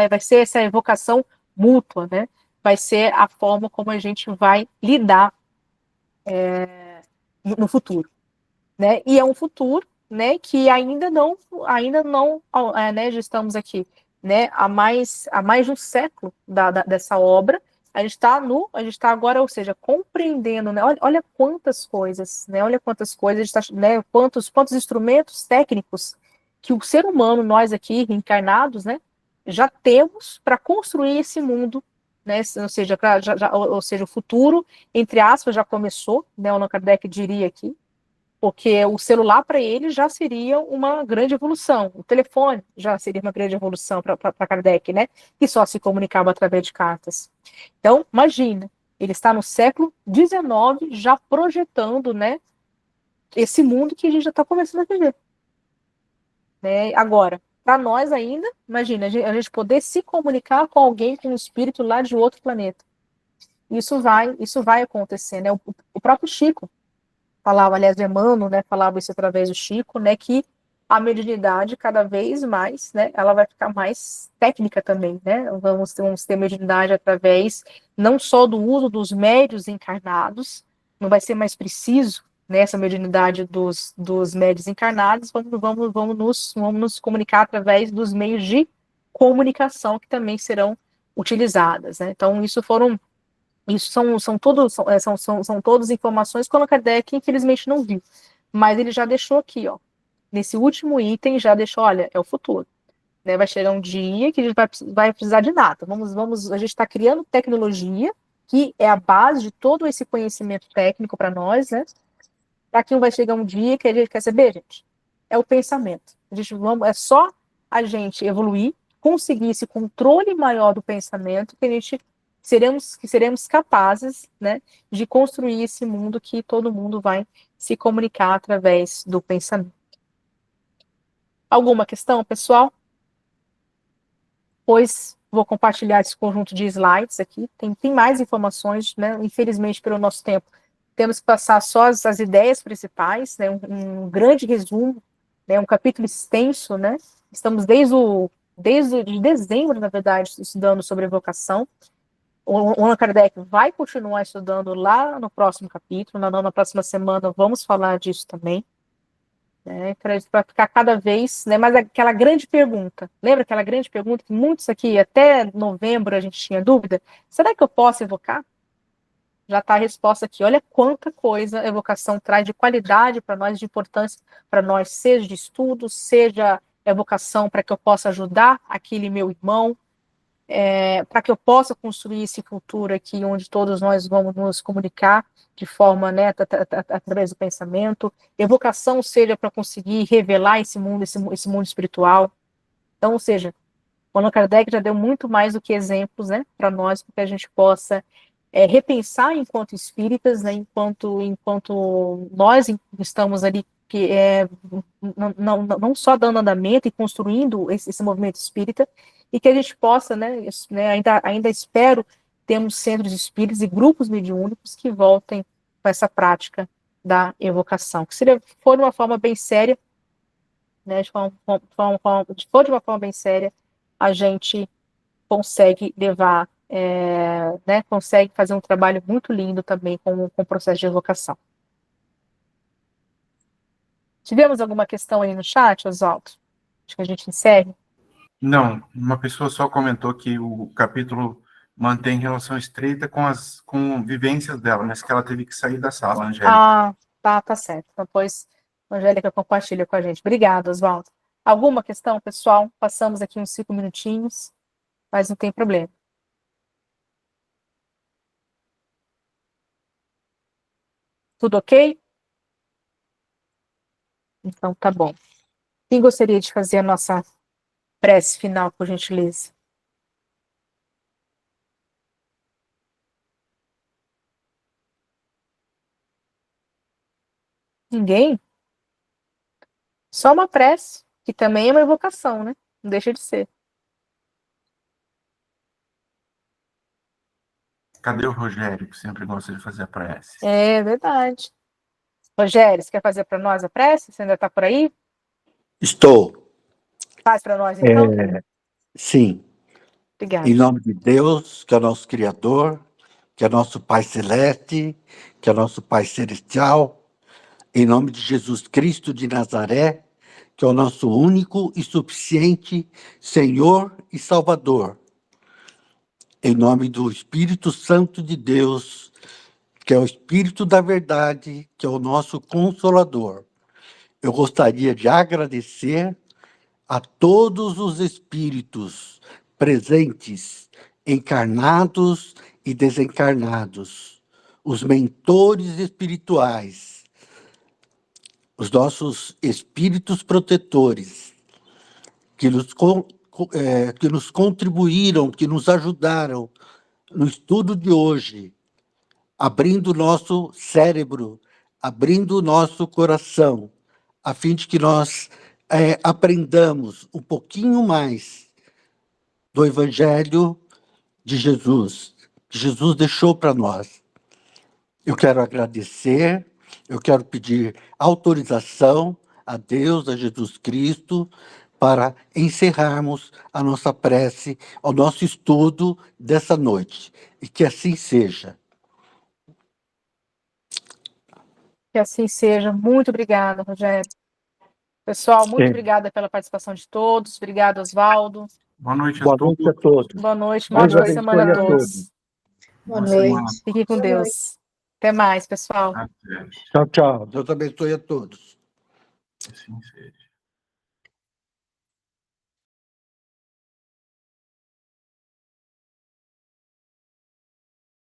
S1: vai ser essa evocação mútua, né? Vai ser a forma como a gente vai lidar no futuro, né? E é um futuro, né, que ainda não, né, já estamos aqui, né, há mais de um século dessa obra. A gente está agora, ou seja, compreendendo, né? Olha quantas coisas, né? Olha quantas coisas, né? Quantos instrumentos técnicos que o ser humano, nós aqui reencarnados, né, já temos para construir esse mundo, né? Ou seja, ou seja, o futuro, entre aspas, já começou, né? O Allan Kardec diria aqui, porque o celular para ele já seria uma grande evolução, o telefone já seria uma grande evolução para Kardec, né? Que só se comunicava através de cartas. Então, imagina, ele está no século XIX já projetando, né, esse mundo que a gente já está começando a viver. Né? Agora, para nós ainda, imagina, a gente poder se comunicar com alguém, com um espírito lá de outro planeta. Isso vai acontecer, né? O próprio Chico falava, aliás, o Emmanuel, né, falava isso através do Chico, né, que a mediunidade cada vez mais, né, ela vai ficar mais técnica também, né, vamos ter mediunidade através não só do uso dos médios encarnados, não vai ser mais preciso, né, essa mediunidade dos médios encarnados, vamos nos comunicar através dos meios de comunicação que também serão utilizadas, né, então isso são todas informações que o Allan Kardec, infelizmente, não viu. Mas ele já deixou aqui, ó, nesse último item, já deixou, olha, é o futuro. Né? Vai chegar um dia que a gente vai precisar de nada. A gente está criando tecnologia, que é a base de todo esse conhecimento técnico para nós, né? Para que vai chegar um dia que a gente quer saber, gente, é o pensamento. É só a gente evoluir, conseguir esse controle maior do pensamento, que seremos capazes, né, de construir esse mundo que todo mundo vai se comunicar através do pensamento. Alguma questão, pessoal? Pois vou compartilhar esse conjunto de slides aqui. Tem mais informações, né? Infelizmente, pelo nosso tempo, temos que passar só as ideias principais, né? Um grande resumo, né? Um capítulo extenso, né? Estamos desde dezembro, na verdade, estudando sobre evocação. O Allan Kardec vai continuar estudando lá no próximo capítulo, na próxima semana vamos falar disso também, né, para ficar cada vez, né, mas aquela grande pergunta, lembra aquela grande pergunta que muitos aqui, até novembro a gente tinha dúvida, será que eu posso evocar? Já está a resposta aqui, olha quanta coisa a evocação traz de qualidade para nós, de importância para nós, seja de estudo, seja evocação para que eu possa ajudar aquele meu irmão, para que eu possa construir esse futuro aqui, onde todos nós vamos nos comunicar de forma, né, através do pensamento, evocação seja para conseguir revelar esse mundo espiritual. Então, ou seja, o Allan Kardec já deu muito mais do que exemplos, né, para nós, para que a gente possa repensar enquanto espíritas, né, enquanto nós estamos ali, não só dando andamento e construindo esse movimento espírita, e que a gente possa, ainda espero, termos centros espíritas e grupos mediúnicos que voltem com essa prática da evocação, que se for de uma forma bem séria, né, for de uma forma bem séria, a gente consegue levar, consegue fazer um trabalho muito lindo também com o processo de evocação. Tivemos alguma questão aí no chat, Oswaldo? Acho que a gente encerre.
S3: Não, uma pessoa só comentou que o capítulo mantém relação estreita com vivências dela, mas que ela teve que sair da sala, Angélica.
S1: Tá certo. Então, pois, a Angélica compartilha com a gente. Obrigada, Oswaldo. Alguma questão, pessoal? Passamos aqui uns 5 minutinhos, mas não tem problema. Tudo ok? Então, tá bom. Quem gostaria de fazer a nossa prece final, por gentileza? Ninguém? Só uma prece, que também é uma evocação, né? Não deixa de ser.
S3: Cadê o Rogério, que sempre gosta de fazer a prece?
S1: É verdade. Rogério, você quer fazer para nós a prece? Você ainda está por aí?
S5: Estou.
S1: Faz para nós, então.
S5: Sim.
S1: Obrigada.
S5: Em nome de Deus, que é o nosso Criador, que é nosso Pai Celeste, que é nosso Pai Celestial, em nome de Jesus Cristo de Nazaré, que é o nosso único e suficiente Senhor e Salvador. Em nome do Espírito Santo de Deus, que é o Espírito da Verdade, que é o nosso Consolador. Eu gostaria de agradecer a todos os espíritos presentes, encarnados e desencarnados, os mentores espirituais, os nossos espíritos protetores, que nos contribuíram, que nos ajudaram no estudo de hoje, abrindo o nosso cérebro, abrindo o nosso coração, a fim de que nós aprendamos um pouquinho mais do Evangelho de Jesus, que Jesus deixou para nós. Eu quero agradecer, eu quero pedir autorização a Deus, a Jesus Cristo, para encerrarmos a nossa prece, o nosso estudo dessa noite. E que assim seja.
S1: Que assim seja. Muito obrigada, Rogério. Pessoal, muito obrigada pela participação de todos. Obrigada, Oswaldo.
S3: Boa noite a
S5: Boa
S3: todos.
S5: noite a todos.
S1: Boa noite, uma
S5: Deus
S1: boa
S5: abençoe
S1: semana a
S5: a
S1: todos.
S5: todos.
S4: Boa
S3: Boa
S4: noite.
S3: semana.
S1: Fiquem com
S4: Boa
S1: Deus. Até mais, pessoal.
S3: Até.
S5: Tchau, tchau. Deus abençoe a todos.
S3: Assim seja.